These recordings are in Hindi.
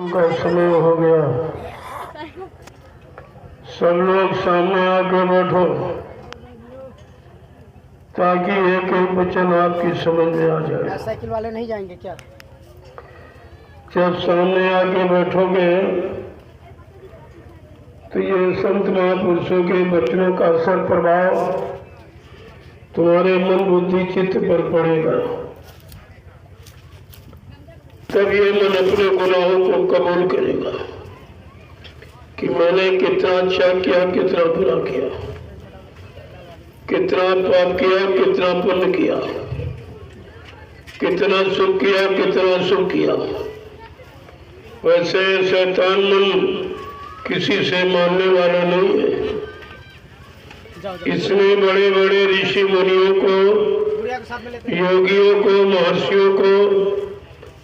का समय हो गया। सब लोग सामने आके बैठो ताकि एक एक वचन आपकी समझ में आ जाए। साइकिल वाले नहीं जाएंगे क्या? जब सामने आके बैठोगे तो ये संत महापुरुषों के वचनों का असर प्रभाव तुम्हारे मन बुद्धि चित्त पर पड़ेगा। तब ये मन अपने गुनाहों को कबूल करेगा कि मैंने कितना अच्छा किया, कितना बुरा किया, कितना पाप किया, कितना पुण्य किया, कितना सुख किया, कितना सुख किया। वैसे शैतान मन किसी से मानने वाला नहीं है। इसने बड़े बड़े ऋषि मुनियों को, योगियों को, महर्षियों को,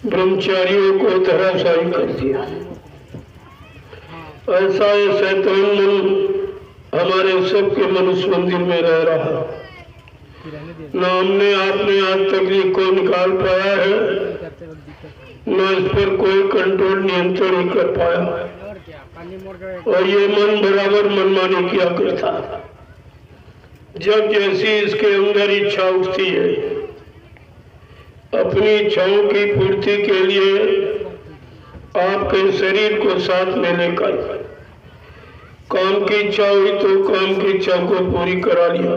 ब्रह्मचारियों को धराशायी कर दिया। ऐसा ये शैतान मन हमारे सबके मनुष्य मंदिर में रह रहा। न हमने आपने आज तक को निकाल पाया है, न इस पर कोई कंट्रोल नियंत्रण नहीं कर पाया। और ये मन बराबर मनमानी किया करता। जब जैसी इसके अंदर इच्छा उठती है, अपनी इच्छाओं की पूर्ति के लिए आपके शरीर को साथ में लेकर काम की इच्छा हुई तो काम की इच्छा को पूरी करा लिया,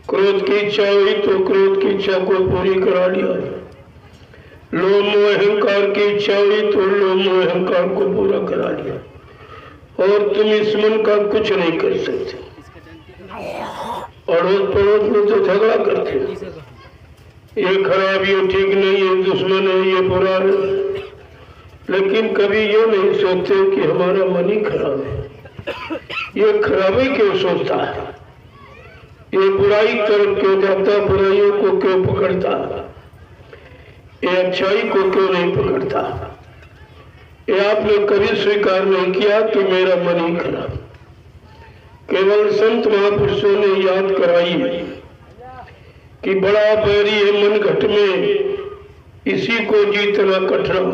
क्रोध की इच्छा हुई तो क्रोध की इच्छा को पूरी करा लिया, लोभ मोह अहंकार की इच्छा हुई तो लोभ मोह अहंकार को पूरा करा लिया। और तुम इस मन का कुछ नहीं कर सकते। अड़ोस पड़ोस में तो झगड़ा करते हो, ये खराब, ये ठीक नहीं, ये दुश्मन है, ये बुरा है, लेकिन कभी ये नहीं सोचते कि हमारा मन ही खराब है। ये खराबी क्यों सोचता है? ये बुराई तरफ क्यों जाता, बुराइयों को क्यों पकड़ता, ये अच्छाई को क्यों नहीं पकड़ता? ये आपने कभी स्वीकार नहीं किया कि मेरा मन ही खराब। केवल संत महापुरुषों ने याद कराई है कि बड़ा बैरी है मन घट में, इसी को जीतना कठिन।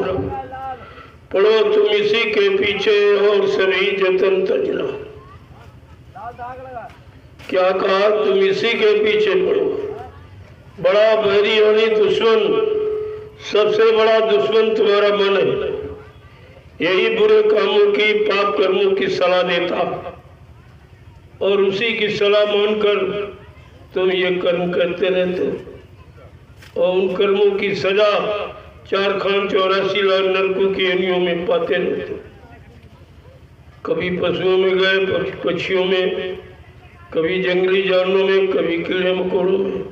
पढ़ो तुम इसी के पीछे और सभी जतन तजना। क्या कहा? तुम इसी के पीछे पढ़ो। बड़ा बैरी यानी दुश्मन, सबसे बड़ा दुश्मन तुम्हारा मन है। यही बुरे कामों की, पाप कर्मों की सलाह देता और उसी की सलाह मानकर तुम ये कर्म करते रहते और उन कर्मों की सजा 4 खान 84 लाख नरकों की योनियों में पाते रहते। कभी पशुओं में गए, पक्षियों में, कभी जंगली जानवरों में, कभी कीड़े मकोड़ों में।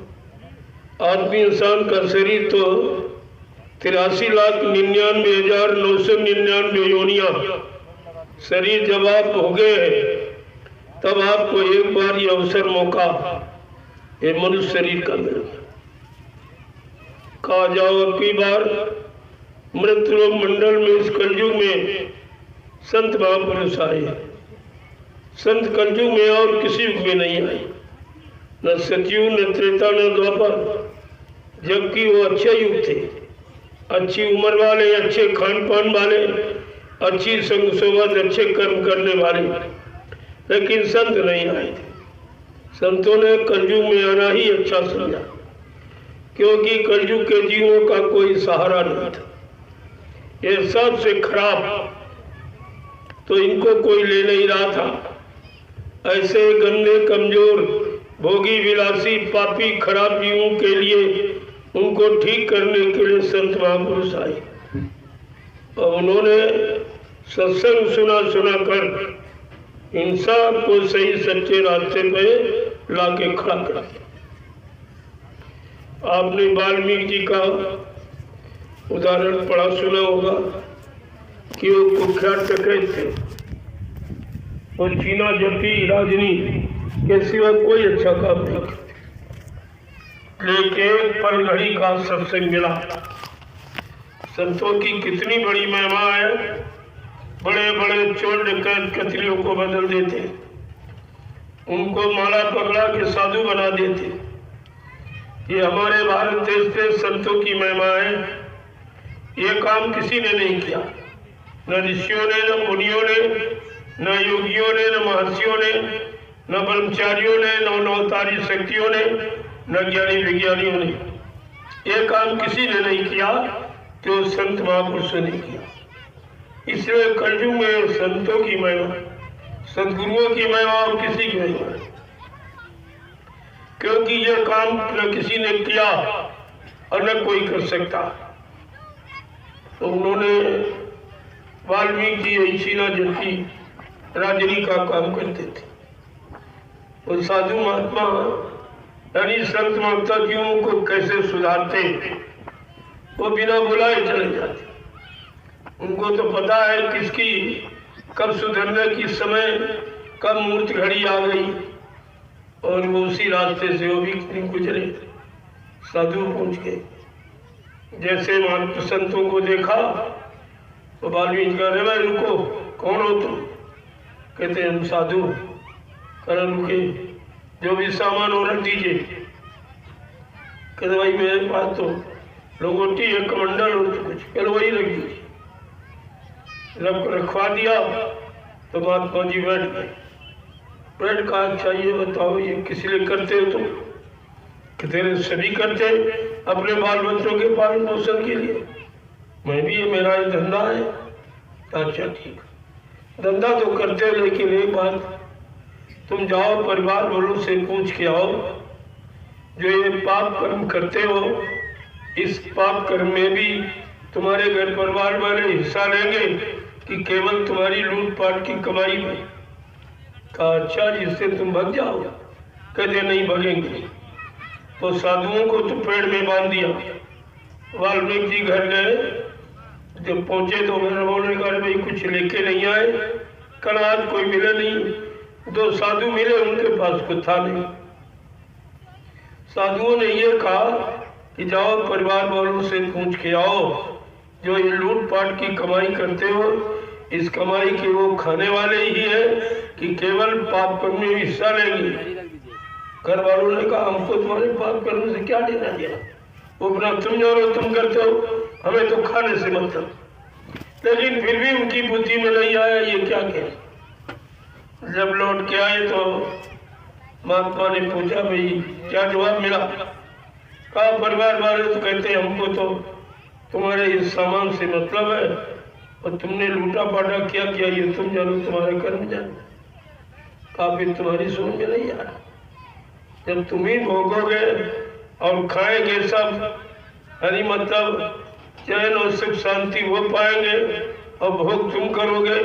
आदमी इंसान का शरीर तो 83,99,999 योनियां शरीर जब आप हो गए तब आपको एक बार ये अवसर मौका ये मनुष्य शरीर का मिल गया। कहा जाओ अब की बार मृतलोक मंडल में इस कलयुग में संत महापुरुष आए। संत कलयुग में और किसी युग में नहीं आए, न सतयुग, न त्रेता, न द्वापर, जबकि वो अच्छे युग थे, अच्छी उम्र वाले, अच्छे खान पान वाले, अच्छी संग सोबत, अच्छे कर्म करने वाले, लेकिन संत नहीं आए थे। संतों ने कलयुग में आना ही अच्छा समझा, क्योंकि कलयुग के जीवों का कोई सहारा नहीं था। ये सबसे खराब तो इनको कोई ले नहीं रहा था। ऐसे गंदे, कमजोर, भोगी, विलासी, पापी, खराब जीवों के लिए उनको ठीक करने के लिए संत महापुरुष आए और उन्होंने सत्संग सुना कर इन सब को सही सच्चे रास्ते पे लाके खड़ा कर दिया। आपने वाल्मीकि जी का उदाहरण पढ़ा सुना होगा कि वो कुख्यात डकैत थे और चीना जबकि राजनी के सिवा कोई अच्छा काम नहीं करते, लेकिन पर घड़ी का सत्संग मिला। संतों की कितनी बड़ी महिमा है। बड़े बड़े चोर डकैत कतलियों को बदल देते, उनको माला पकड़ा के साधु बना देते। ये हमारे भारत देश के संतों की महिमा है। ये काम किसी ने नहीं किया। न ऋषियों ने, न मुनियों ने, न योगियों ने, न महर्षियों ने, न ब्रह्मचारियों ने, न नवतारी शक्तियों ने, न ज्ञानी विज्ञानियों ने। ये काम किसी ने नहीं किया जो संत महापुरुषों ने किया। इसलिए कलयुग में संतों की महिमा, सदगुरुओं की महिमा और किसी की महिमा नहीं, क्योंकि यह काम न किसी ने किया और न कोई कर सकता। तो उन्होंने वाल्मीकि ऐसीना जबकि राजनी का काम करते थे। और साधु महात्मा यानी संत महात्माओं को कैसे सुधारते, वो बिना बुलाए चले जाते। उनको तो पता है किसकी कब सुधरने की समय, कब मूर्त घड़ी आ गई, और वो उसी रास्ते से वो भी गुजरे, साधु पहुंच गए। जैसे महात्मा संतों को देखा तो वाल्मीकि कह रहे, भाई रुको, कौन हो तुम? कहते हम साधु। कह रुके, जो भी सामान हो रख दीजिए। कहते भाई मेरे पास तो लंगोटी है, कमंडल और कुछ, चलो वही रख दीजिए। रखवा दिया तो महात्मा जी बैठ गए। बैठ का अच्छा ये बताओ, ये किस लिए करते हो तुम? तेरे सभी करते अपने बाल बच्चों के पालन पोषण के लिए, मैं भी, ये मेरा ही धंधा है। अच्छा ठीक, धंधा तो करते हो, लेकिन एक बात, तुम जाओ परिवार वालों से पूछ के आओ, जो ये पाप कर्म करते हो, इस पाप कर्म में भी तुम्हारे घर परिवार वाले हिस्सा लेंगे कि केवल तुम्हारी लूटपाट की कमाई में? कहा अच्छा, जिससे तुम भाग जाओ। कहते नहीं भगेंगे। तो साधुओं को तो पेड़ में बांध दिया। वाल्मीकि जी घर गए, जब पहुंचे तो उन्होंने कहा भाई कुछ लेके नहीं आए? कल आज कोई मिले नहीं। दो साधु मिले, उनके पास कुछ था नहीं। साधुओं ने ये कहा कि जाओ परिवार वालों से पूछ के आओ, जो ये लूटपाट की कमाई करते हो, इस कमाई के वो खाने वाले ही है कि केवल पाप कर्म में हिस्सा लेंगे? घर वालों ने कहा हमको तुम्हारे पाप कर्म से क्या लेना दिया, वो अपना तुम जानो, तुम करते हो, हमें तो खाने से मतलब। लेकिन फिर भी उनकी बुद्धि में नहीं आया ये क्या कहे। जब लौट के आए तो महात्मा ने पूछा भाई क्या जवाब मिला? कहा परिवार वाले तो कहते हमको तो तुम्हारे इस सामान से मतलब है, और तुमने लूटा पाटा क्या किया ये तुम जानो, तुम्हारे कर्म जानो। कहा फिर तुम्हारी समझ में नहीं आ रहा। जब तुम ही भोगोगे और खाएंगे सब, यानी मतलब चैन और सुख शांति वो पाएंगे, और भोग तुम करोगे,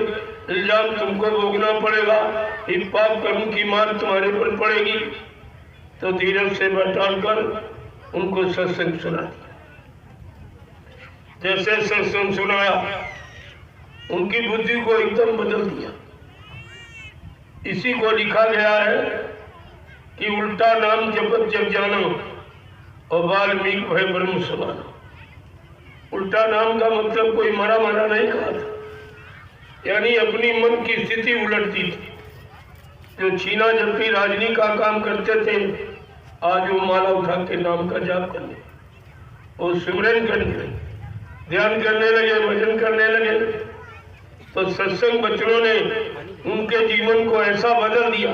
इल्जाम तुमको भोगना पड़ेगा, ये पाप कर्म की मार तुम्हारे पर पड़ेगी। तो धीरज से बैठाल कर उनको सत्संग सुना दिया। जैसे सत्संग सुनाया, उनकी बुद्धि को एकदम बदल दिया। इसी को लिखा गया है कि उल्टा नाम जपत जग जानो और वाल्मीकि भय ब्रह्म समानो। उल्टा नाम का मतलब कोई मरा मरा नहीं कहा था, यानी अपनी मन की स्थिति उलटती थी। जो छीना झपटी राजनी का काम करते थे, आज वो माला उठा के नाम का जाप करने, वो सिमरन करने, ध्यान करने लगे, भजन करने लगे। तो सत्संग बच्चों ने उनके जीवन को ऐसा बदल दिया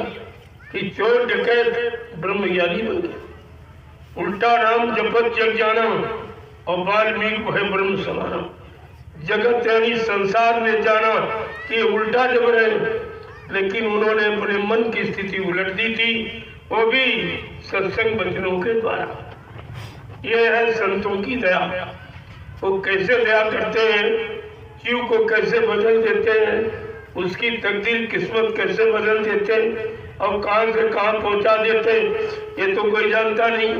कि चोर डकैत ब्रह्मज्ञानी बन गए। उल्टा नाम जपत जग जाना और वाल्मीकि भय ब्रह्म समाना। जगत यानी संसार में जाना कि उल्टा जब रहे, लेकिन उन्होंने अपने मन की स्थिति उलट दी थी, वो भी सत्संग वचनों के द्वारा। यह है संतों की दया। वो कैसे दया करते हैं, जीव को कैसे बदल देते हैं, उसकी तकदीर किस्मत कैसे बदल देते हैं और कहां से कहां पहुंचा देते, ये तो कोई जानता नहीं।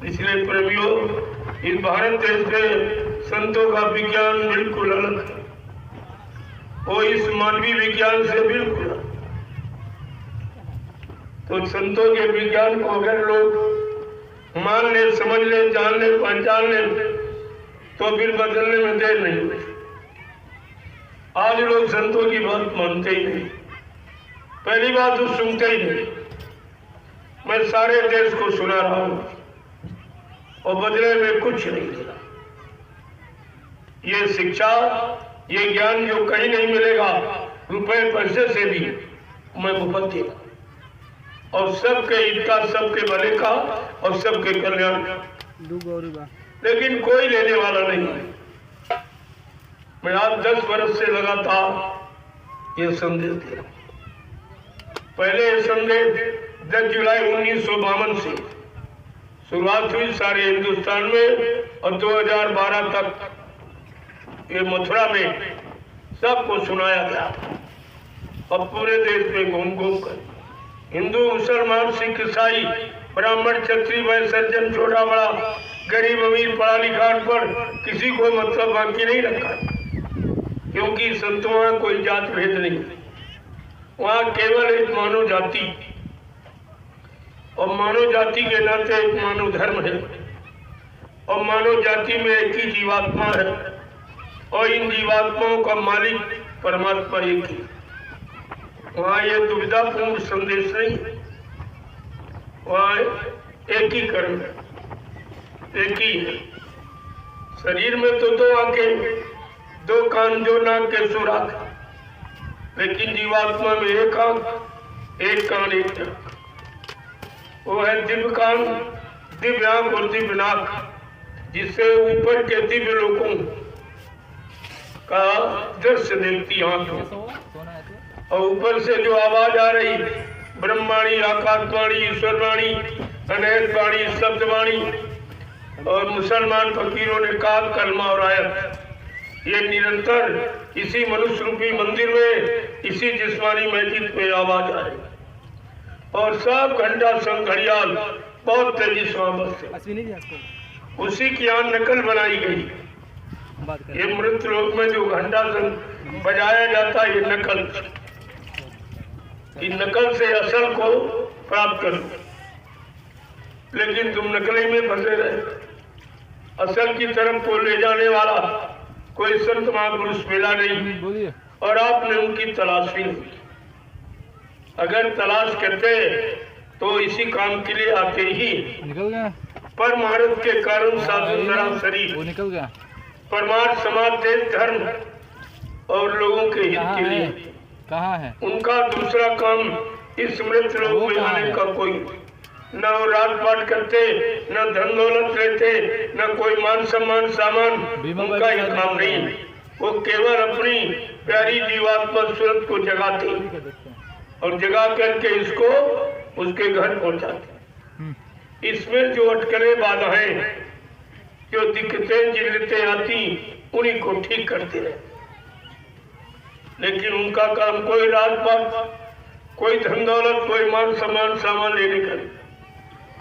इसलिए प्रेमियों, इस भारत देश में संतों का विज्ञान बिल्कुल अलग है, वो इस मानवीय विज्ञान से बिल्कुल अलग। तो संतों के विज्ञान को अगर लोग मान ले, समझ ले, जान ले, पहचान ले, तो फिर बदलने में देर नहीं होती। आज लोग संतों की बात मानते ही नहीं, पहली बात तो सुनते ही नहीं। मैं सारे देश को सुना रहा हूं और बदले में कुछ नहीं मिला। ये शिक्षा, ये ज्ञान जो कहीं नहीं मिलेगा रुपए पैसे से भी, मैं मुफत्ती और सबके हित का, सबके भले का और सबके कल्याण का, लेकिन कोई लेने वाला नहीं है। मैं आज 10 वर्ष से लगातार ये संदेश दे रहा हूं। पहले ये संदेश 10 जुलाई 1952 से शुरुआत हुई सारे हिंदुस्तान में और 2012 तक ये मथुरा में सबको सुनाया गया और पूरे देश में घूम घूम कर हिंदू, मुसलमान, सिख, ईसाई, ब्राह्मण, क्षत्रिय, वैश्य, सज्जन, छोटा बड़ा, गरीब अमीर, पढ़ा लिखा अनपढ़, किसी को मतलब बाकी नहीं रखा, क्योंकि संतों में कोई जात भेद नहीं। वहाँ केवल एक मानव जाति और मानव जाति के नाते एक मानव धर्म है और मानव जाति में एक ही जीवात्मा है और इन जीवात्माओं का मालिक परमात्मा एक ही। वहाँ ये दुविधापूर्ण संदेश नहीं, वहाँ एकीकरण एक ही है। शरीर में तो 2 आंखें, 2 कान, जो नाक के सुराख, लेकिन जीवात्मा में एक आंख, एक कान, एक नाक। वो है दिव्य कान, दिव्य आंख और दिव्य नाक, जिससे ऊपर के दिव्य लोगों का दृश्य देखती आंख, और ऊपर से जो आवाज आ रही, ब्रह्मवाणी, आकाशवाणी, ईश्वरवाणी, अनहद वाणी, शब्दवाणी, और मुसलमान फकीरों ने कहा कलमा और आयत, ये निरंतर इसी मनुष्य रूपी मंदिर में, इसी जिस्मानी मस्जिद में आवाज आ रही और सब घंटा संघड़ियाल बहुत तेजी से बजते। उसी की यहाँ नकल बनाई गई। ये मृत लोक में जो घंटा बजाया जाता है, ये नकल, इन नकल से असल को प्राप्त करो, लेकिन तुम नकली में फंसे रहे। असल की तरफ को ले जाने वाला कोई संत महापुरुष मिला नहीं और आपने उनकी तलाश भी नहीं। अगर तलाश करते तो इसी काम के लिए आते ही। निकल गया परमार्थ के कारण साधु नरा शरीर, वो निकल गया। परमार्थ समाज, देश, धर्म और लोगों के हित के लिए कहाँ है उनका दूसरा काम इस मृत लोक में आने का कोई न वो राजपाट करते, न धन दौलत लेते, न कोई मान सम्मान सामान, उनका ये काम नहीं। वो केवल अपनी प्यारी जीवात्मा सूरत को जगाते और जगा करके इसको उसके घर पहुंचाते। इसमें जो अटकलें बाधाएं, जो दिक्कतें जिल्लतें आती, उन्हीं को ठीक करते रहे। लेकिन उनका काम कोई राजपाट, कोई धन दौलत, कोई मान सम्मान सामान लेने का,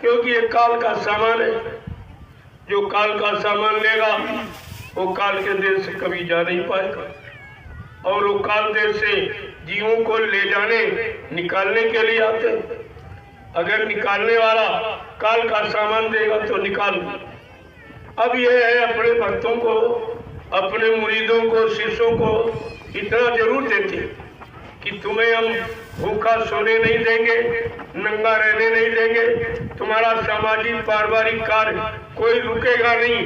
क्योंकि ये काल का सामान है। जो काल का सामान लेगा वो काल के देश से कभी जा नहीं पाएगा, और वो काल देश से जीवों को ले जाने निकालने के लिए आते। अगर निकालने वाला काल का सामान देगा तो निकाल। अब ये है अपने भक्तों को, अपने मुरीदों को, शिष्यों को इतना जरूर देते कि तुम्हें हम भूखा सोने नहीं देंगे, नंगा रहने नहीं देंगे, तुम्हारा सामाजिक पारिवारिक कार्य कोई रुकेगा नहीं।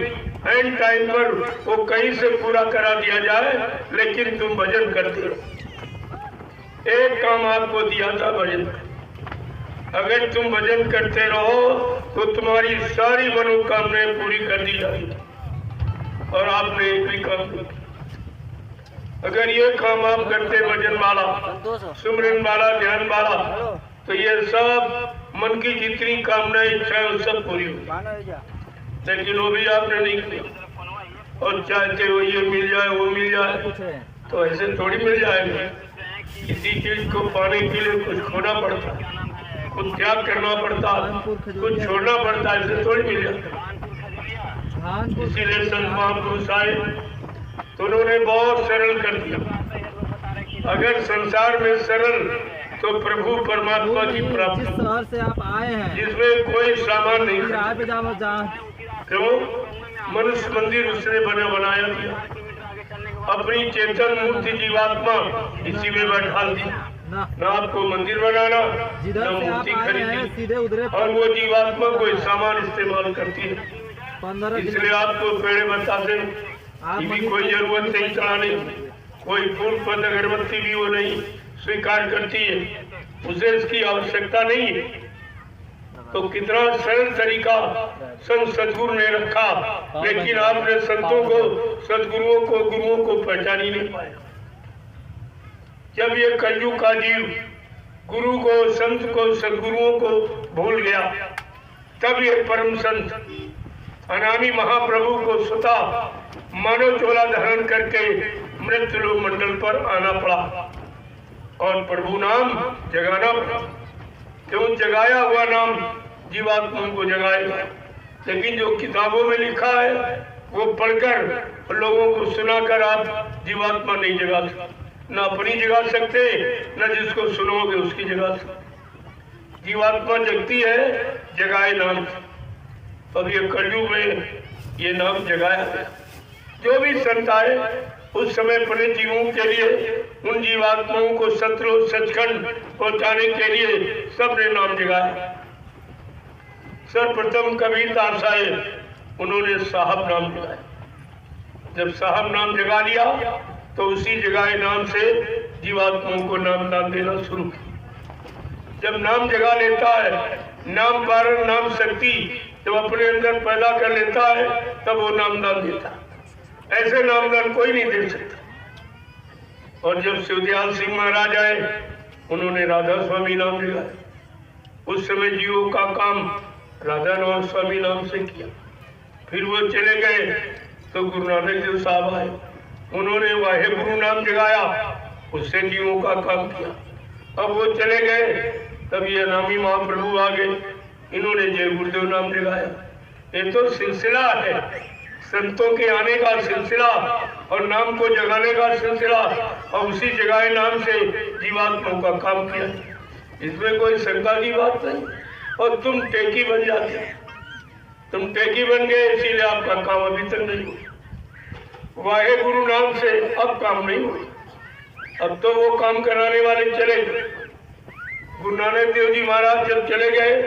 एंड टाइम पर वो कहीं से पूरा करा दिया जाए, लेकिन तुम भजन करते रहो। एक काम आपको दिया था भजन, अगर तुम भजन करते रहो तो तुम्हारी सारी मनोकामनाएं पूरी कर दी जाएगी। और आपने एक भी काम नहीं। अगर ये काम आप करते, भजन वाला, सुमरन वाला, ध्यान वाला, तो ये सब मन की जितनी कामनाएं, इच्छाएं सब पूरी हुई। लेकिन वो भी आपने नहीं किया और चाहते हो ये मिल जाए, वो मिल जाए, तो ऐसे थोड़ी मिल जाएगा। किसी चीज को पाने के लिए कुछ खोना पड़ता, कुछ त्याग करना पड़ता, कुछ छोड़ना पड़ता, ऐसे थोड़ी मिल जाता। इसीलिए संत महापुरुष आए तो उन्होंने बहुत सरल कर दिया। अगर संसार में सरल तो प्रभु परमात्मा की प्राप्ति। जिस शहर से आप आए हैं, जिसमें कोई सामान नहीं, क्यों? मनुष्य मंदिर उसने बनाया दिया, अपनी चेतन मूर्ति जीवात्मा इसी में बैठा दी। न आपको मंदिर बनाना, न मूर्ति खरीदी, और वो जीवात्मा कोई सामान इस्तेमाल करती है। इसलिए आपको पेड़ बताते, कोई जरूरत नहीं चढ़ाने, कोई फूल पद अगरबत्ती भी वो नहीं स्वीकार करती है, उसे इसकी आवश्यकता नहीं है। तो कितना सरल तरीका संत सदगुरु ने रखा, लेकिन आपने संतों को, सदगुरुओं को, गुरुओं को पहचान ही नहीं पाया। जब ये कलयुग का जीव गुरु को, संत को, सदगुरुओं को भूल गया, तब ये परम संत अनामी महाप्रभु को स्वतः मानव चोला धारण करके मृत्यु मंडल पर आना पड़ा और प्रभु नाम जगाना पड़ा। क्यों? जगाया हुआ नाम जीवात्माओं को जगाएगा, लेकिन जो किताबों में लिखा है वो पढ़कर लोगों को सुनाकर आप जीवात्मा नहीं जगा सकते, न अपनी जगा सकते, न जिसको सुनोगे उसकी जगा सकते। जीवात्मा जगती है जगाए नाम से। अब ये कलयुग में ये नाम जगाया गया। जो भी संत आए उस समय अपने जीवों के लिए, उन जीवात्माओं को सतलोक सचखंड पहुंचाने के लिए सबने नाम जगाया। सर्वप्रथम कबीरदास आए, उन्होंने साहब नाम जगाया। जब साहब नाम जगा लिया तो उसी जगाए नाम से जीवात्माओं को नाम दान देना शुरू किया। जब नाम जगा लेता है, नाम कारण नाम शक्ति जब अपने अंदर पैदा कर लेता है, तब वो नाम दान देता है। ऐसे नामदान कोई नहीं दे सकता। और जब शिवदयाल सिंह महाराज आए, उन्होंने राधा स्वामी नाम जगाया। उस समय जीवों का काम राधा नाम स्वामी नाम से किया। फिर वो चले गए तो गुरु नानक देव साहब आए, उन्होंने वाहे गुरु नाम जगाया, उससे जीवों का काम किया। अब वो चले गए, तब ये अनामी महाप्रभु आ गए, इन्होंने जय गुरुदेव नाम जगाया। ये तो सिलसिला है, संतों के आने का सिलसिला और नाम को जगाने का सिलसिला, और उसी जगाए नाम से जीवात्माओं का काम किया। इसमें कोई शंका की बात नहीं। और तुम टेकी बन जाते, तुम टेकी बन गए, इसीलिए आपका काम अभी तक नहीं हुआ। वाहे गुरु नाम से अब काम नहीं हुआ। अब तो वो काम कराने वाले चले गए। गुरु नानक देव जी महाराज जब चले गए,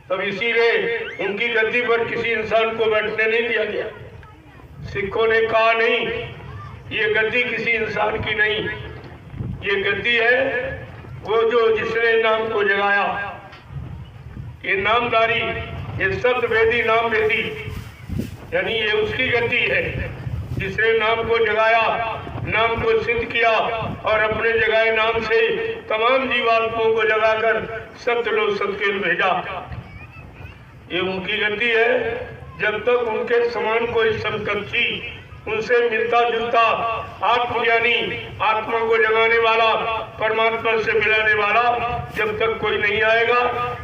तब इसीलिए उनकी गद्दी पर किसी इंसान को बैठने नहीं दिया गया। सिखों ने कहा नहीं, ये गद्दी किसी इंसान की नहीं, ये गद्दी है वो जो जिसने नाम को जगाया। ये नामदारी, ये शब्द वेदी नाम वेदी, यानी ये उसकी गद्दी है जिसने नाम को जगाया, नाम को सिद्ध किया और अपने जगाए नाम से तमाम जीवात्माओं को जगाकर सत्यलोक सत्केल भेजा। ये उनकी गद्दी है। जब तक उनके समान कोई समकक्षी, उनसे मिलता जुलता आत्मज्ञानी, आत्मा को जगाने वाला, परमात्मा से मिलाने वाला जब तक कोई नहीं आएगा,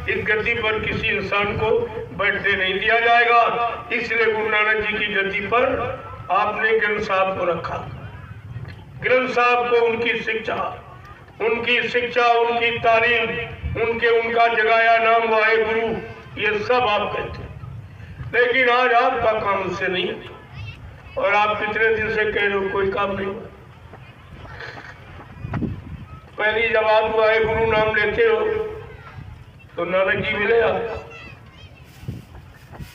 इस गद्दी पर किसी इंसान को बैठने नहीं दिया जाएगा। इसलिए गुरु नानक जी की गद्दी पर आपने ग्रंथ साहब को रखा। ग्रंथ साहब को उनकी शिक्षा, उनकी तालीम, उनका जगाया नाम वाहे गुरु, ये सब आप कहते हैं। लेकिन आज आपका काम उससे नहीं है, और आप कितने दिन से कह रहे हो कोई काम नहीं हुआ। पहली जब आप वाहे गुरु नाम लेते हो तो नानक जी मिले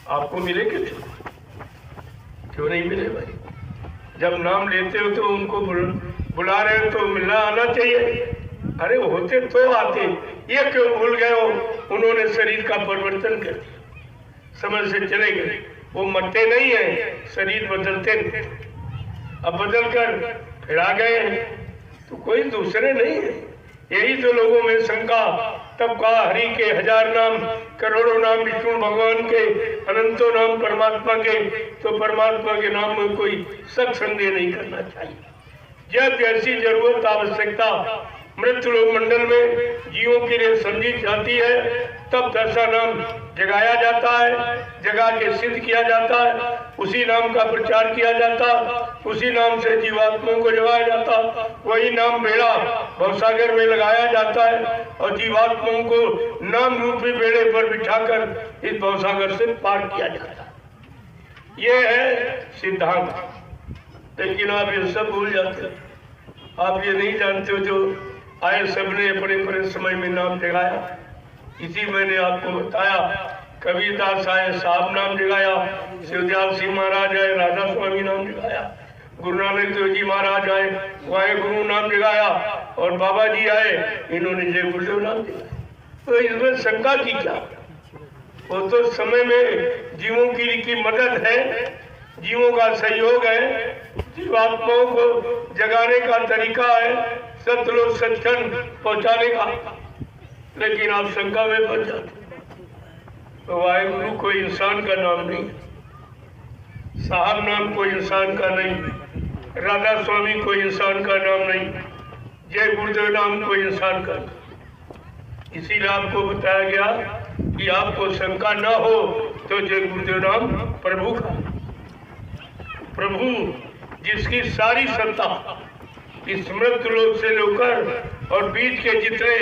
आपको मिले क्यों नहीं मिले भाई? जब नाम लेते हो तो उनको बुला रहे हो तो मिलना आना चाहिए। अरे होते तो आते, ये क्यों भूल गए हो? उन्होंने शरीर का परिवर्तन कर दिया, समझ से चले गए। वो मरते नहीं है, शरीर बदलते नहीं। अब बदल कर फिर आ गए, तो कोई दूसरे नहीं है। यही तो लोगों में शंका। तब कहा हरि के 1000 नाम, करोड़ों नाम विष्णु भगवान के, अनंतों नाम परमात्मा के, तो परमात्मा के नाम में कोई शक संदेह नहीं करना चाहिए। जब जैसी जरूरत आवश्यकता मृत्यु लोक मंडल में जीवों के लिए समझी जाती है, तब दशा नाम जगाया जाता है, जगा के सिद्ध किया जाता है, उसी नाम का प्रचार किया जाता, उसी नाम से जीवात्माओं को जगाया जाता। वही नाम बेड़ा भवसागर में लगाया जाता है और जीवात्माओं को नाम रूपी बेड़े पर बिठाकर इस भवसागर से पार किया जाता है। ये है सिद्धांत। लेकिन आप ये सब भूल जाते हो। आप ये नहीं जानते हो जो आए सबने अपने अपने समय में नाम जगाया। इसी मैंने आपको बताया। कबीरदास आए, साहब नाम जगाया, शिवदयाल सिंह महाराज आए, राधा स्वामी नाम जगाया। गुरु नानक देव जी महाराज आए, वाहे गुरु नाम जगाया, और बाबा जी आए, इन्होंने जय गुरुदेव नाम दिया। तो इसमें शंका की क्या? वो तो समय में जीवों की मदद है, जीवों का सहयोग है, जीवात्माओं को जगाने का तरीका है, सतलोक सचखंड पहुंचाने का। लेकिन आप शंका में फंस जाते। तो वाहेगुरु कोई इंसान का नाम नहीं, साहब नाम कोई इंसान का नहीं, राधा स्वामी कोई इंसान का नाम नहीं, जय गुरुदेव नाम कोई इंसान का नहीं। इसीलिए आपको बताया गया कि आपको शंका न हो तो जय गुरुदेव नाम प्रभु का। प्रभु जिसकी सारी सत्ता इस मृत्यु लोक से लेकर और बीच के जितने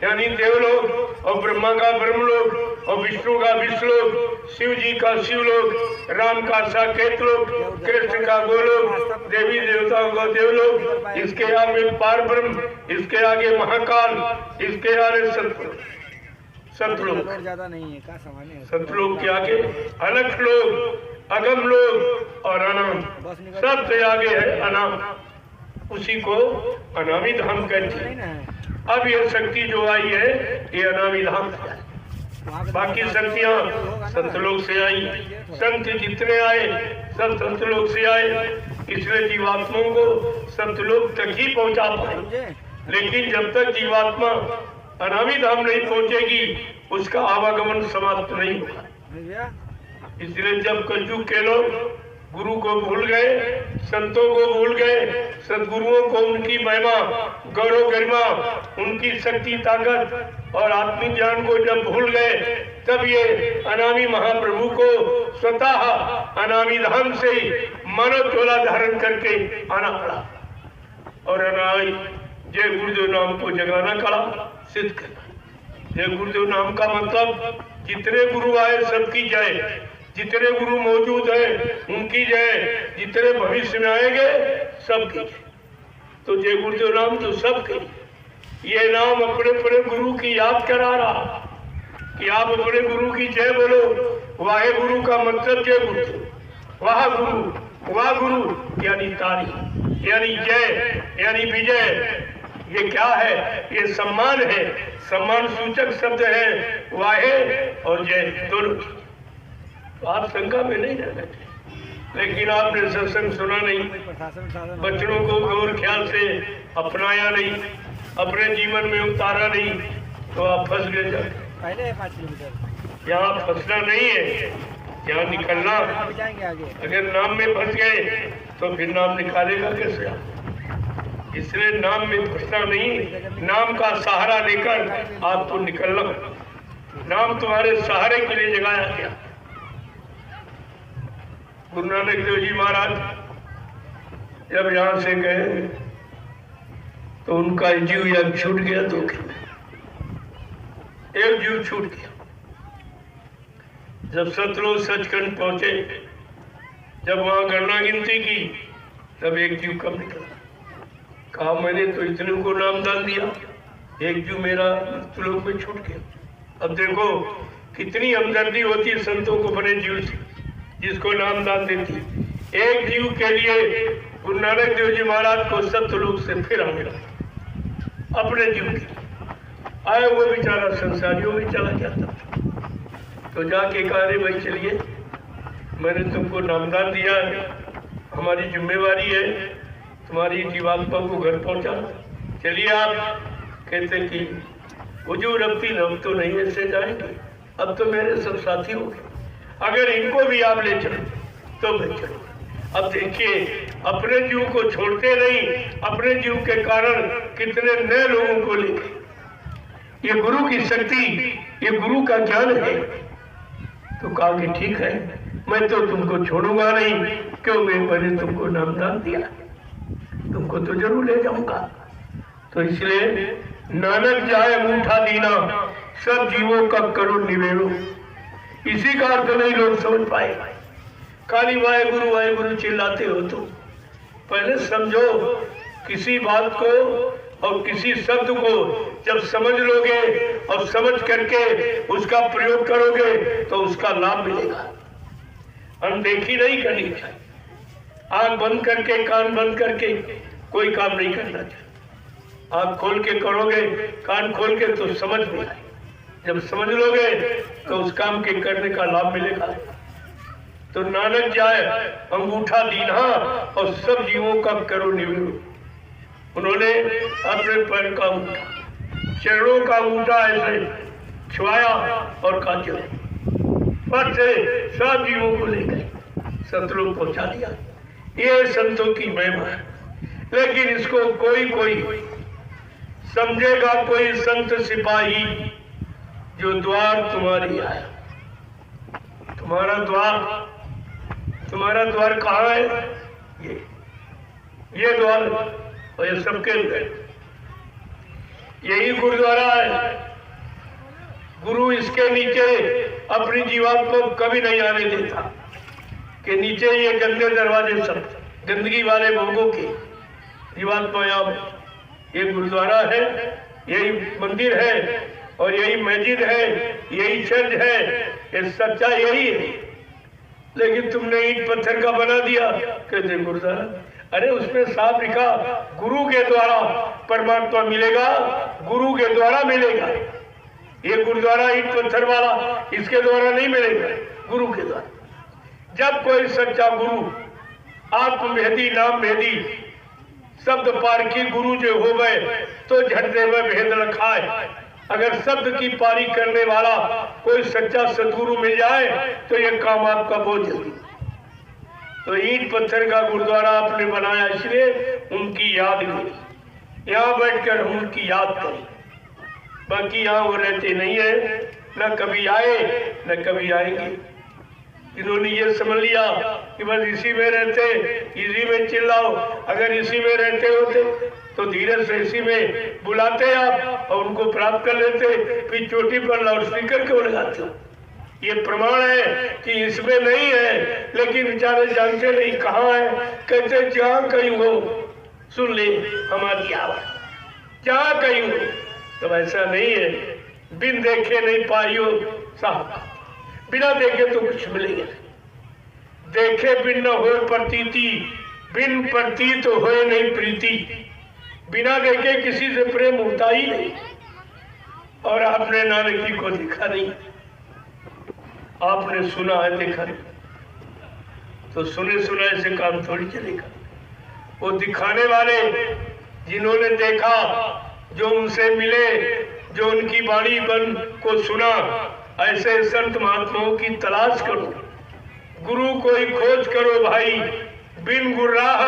यानी देवलोक और ब्रह्मा का ब्रह्मलोक और विष्णु का विष्णुलोक, शिव जी का शिवलोक, राम का साकेत लोक, कृष्ण का गोलोक, देवी देवताओं का देवलोक, इसके आगे पार ब्रह्म, इसके आगे महाकाल, इसके आगे सतलोक ज्यादा नहीं है का सामान्य सतलोक के आगे अलख लोक, अगम लोक और अनाम, सबसे आगे है अनाम। उसी को अनामी धाम कहते हैं। अब ये शक्ति जो आई है ये अनामी धाम से आई, बाकी शक्तियां सतलोक से आई, संत जितने आए सब सतलोक से आए, इसलिए जीवात्माओं को सतलोक तक ही पहुंचा पाए। लेकिन जब तक जीवात्मा अनामी धाम नहीं पहुंचेगी उसका आवागमन समाप्त नहीं होगा। इसलिए जब कलयुग के लोग गुरु को भूल गए, संतों को भूल गए, सदगुरुओं को उनकी महिमा, गौरव गरिमा, उनकी शक्ति ताकत और आत्मिक ज्ञान को जब भूल गए, तब ये अनामी महाप्रभु को स्वतः अनामी धाम से मानव चोला धारण करके आना पड़ा और अनाई जय गुरुदेव नाम को जगाना पड़ा, सिद्ध करना। जय गुरुदेव नाम का मतलब जितने गुरु आए सबकी जय, जितने गुरु मौजूद हैं उनकी जय, जितने भविष्य में आएंगे सबकी जय। तो जय गुरुदेव नाम तो सबके, ये नाम अपने अपने गुरु की याद करा रहा कि आप अपने गुरु की जय बोलो। वाहे गुरु का मतलब जय गुरुदेव, वाह गुरु, वाह गुरु यानी तारी, यानी जय, यानी विजय। ये क्या है? ये सम्मान है, सम्मान सूचक शब्द है वाहे और जय दोनों। आप शंका में नहीं रहना चाहिए। लेकिन आपने सत्संग सुना नहीं, बच्चों को गौर ख्याल से अपनाया नहीं, अपने जीवन में उतारा नहीं, तो आप फंस गए। पहले 5 किलोमीटर यहाँ फंसना नहीं है, यहाँ निकलना। अगर नाम में फंस गए तो फिर नाम निकालेगा कैसे आप? इसलिए नाम में फंसना नहीं, नाम का सहारा लेकर आपको निकलना। नाम तुम्हारे सहारे के लिए जगाया गया। गुरु नानक देव जी महाराज जब यहाँ से गए तो उनका जीव एक छूट गया, धोखे में एक जीव छूट गया। जब सतलोक सचखंड पहुंचे, जब वहां गणना गिनती की, तब एक जीव कम निकला। कहा मैंने तो इतने को नामदान दिया, एक जीव मेरा सतलोक में छूट गया। अब देखो कितनी हमदर्दी होती है संतों को बने जीव से, जिसको नामदान देती। एक जीव के लिए गुरु नानक देव जी महाराज को सतलोक से फिर आने लगा। अपने जीव के आए वो बेचारा संसारियों में चला जाता था, तो जाके कहा रे भाई चलिए, मैंने तुमको नामदान दिया है, हमारी जिम्मेवारी है तुम्हारी जीवात्मा को घर पहुंचाना, चलिए आप। कहते कि हुजूर अब 3 हफ्तों नहीं ऐसे जाएंगे, अब तो मेरे सब साथी हो गए, अगर इनको भी आप ले चलो तो मैं चलूंगा। अब देखिए अपने जीव को छोड़ते नहीं, अपने जीव के कारण कितने नए लोगों को लेके। ये गुरु की शक्ति, ये गुरु का ज्ञान है। तो कहा कि ठीक है, मैं तो तुमको छोड़ूंगा नहीं, क्यों? मैंने तुमको नामदान दिया, तुमको तो जरूर ले जाऊंगा। तो इसलिए नानक जाए अंगूठा दीना, सब जीवों का करुण निवेड़ो। इसी का अर्थ नहीं लोग समझ पाए। खाली वाहे गुरु चिल्लाते हो तो पहले समझो, किसी बात को और किसी शब्द को जब समझ लोगे और समझ करके उसका प्रयोग करोगे तो उसका लाभ मिलेगा। अनदेखी नहीं करनी चाहिए। आंख बंद करके, कान बंद करके कोई काम नहीं करना चाहिए। आंख खोल के करोगे, कान खोल के, तो समझ में आए। जब समझ लोगे तो उस काम के करने का लाभ मिलेगा। तो नानक जाए अंगूठा दीन्हा और सब जीवों का करो निवेदन। उन्होंने अपने पैर का अंगूठा, चरणों का अंगूठा ऐसे छुआया और कहा चलो, पर से सब जीवों को ले गए, संतों पहुंचा दिया। ये संतों की महिमा है। लेकिन इसको कोई कोई समझेगा, कोई संत सिपाही जो द्वार तुम्हारी आया। तुम्हारा द्वार कहाँ है? ये द्वार, और ये सबके लिए यही गुरुद्वारा है। गुरु इसके नीचे अपनी जीवात्मा को कभी नहीं आने देता कि नीचे ये गंदे दरवाजे, सब गंदगी वाले भोगों के जीवात्मा यहाँ। ये गुरुद्वारा है, यही मंदिर है, और यही मस्जिद है, यही चर्च है, ये सच्चा यही है। लेकिन तुमने ईंट पत्थर का बना दिया, कहते गुरुद्वारा। अरे उसमें साफ लिखा, गुरु के द्वारा परमात्मा मिलेगा, गुरु के द्वारा मिलेगा। ये गुरुद्वारा ईंट पत्थर वाला इसके द्वारा नहीं मिलेगा, गुरु के द्वारा। जब कोई सच्चा गुरु, आत्मभेदी, नाम भेदी, शब्द पारखी गुरु जो हो गए तो झटने में भेद रखा है। अगर शब्द की पारी करने वाला कोई सच्चा सदगुरु मिल जाए तो ये काम आपका बहुत जल्दी। तो ईंट पत्थर का गुरुद्वारा आपने बनाया, इसलिए उनकी याद करी, यहाँ बैठकर उनकी याद करी। बाकी यहाँ वो रहते नहीं है, न कभी आए न कभी आएंगे। इन्होंने ये समझ लिया कि बस इसी में रहते, इसी में चिल्लाओ। अगर इसी में रहते होते तो धीरे से इसी में बुलाते आप और उनको प्राप्त कर लेते, फिर चोटी पर लाउड स्पीकर क्यों लगाते हो? ये प्रमाण है कि इसमें नहीं है, लेकिन बेचारे जानते नहीं कहाँ है। कहते जहाँ कहीं हो सुन ले हमारी आवाज, जहाँ कहीं हो। तो ऐसा नहीं है, बिन देखे नहीं पाइयो साहब, बिना देखे तो कुछ मिलेगा। देखे बिन न हो प्रतीति, बिन प्रतीत तो होए नहीं प्रीति। बिना देखे किसी से प्रेम होता ही नहीं। और आपने नानक जी को देखा नहीं, आपने सुना है, देखा नहीं। तो सुने सुनाए से काम थोड़ी चलेगा। वो दिखाने वाले जिन्होंने देखा, जो उनसे मिले, जो उनकी वाणी बन को सुना, ऐसे संत महात्माओं की तलाश करो। गुरु कोई खोज करो भाई, बिन गुर्राह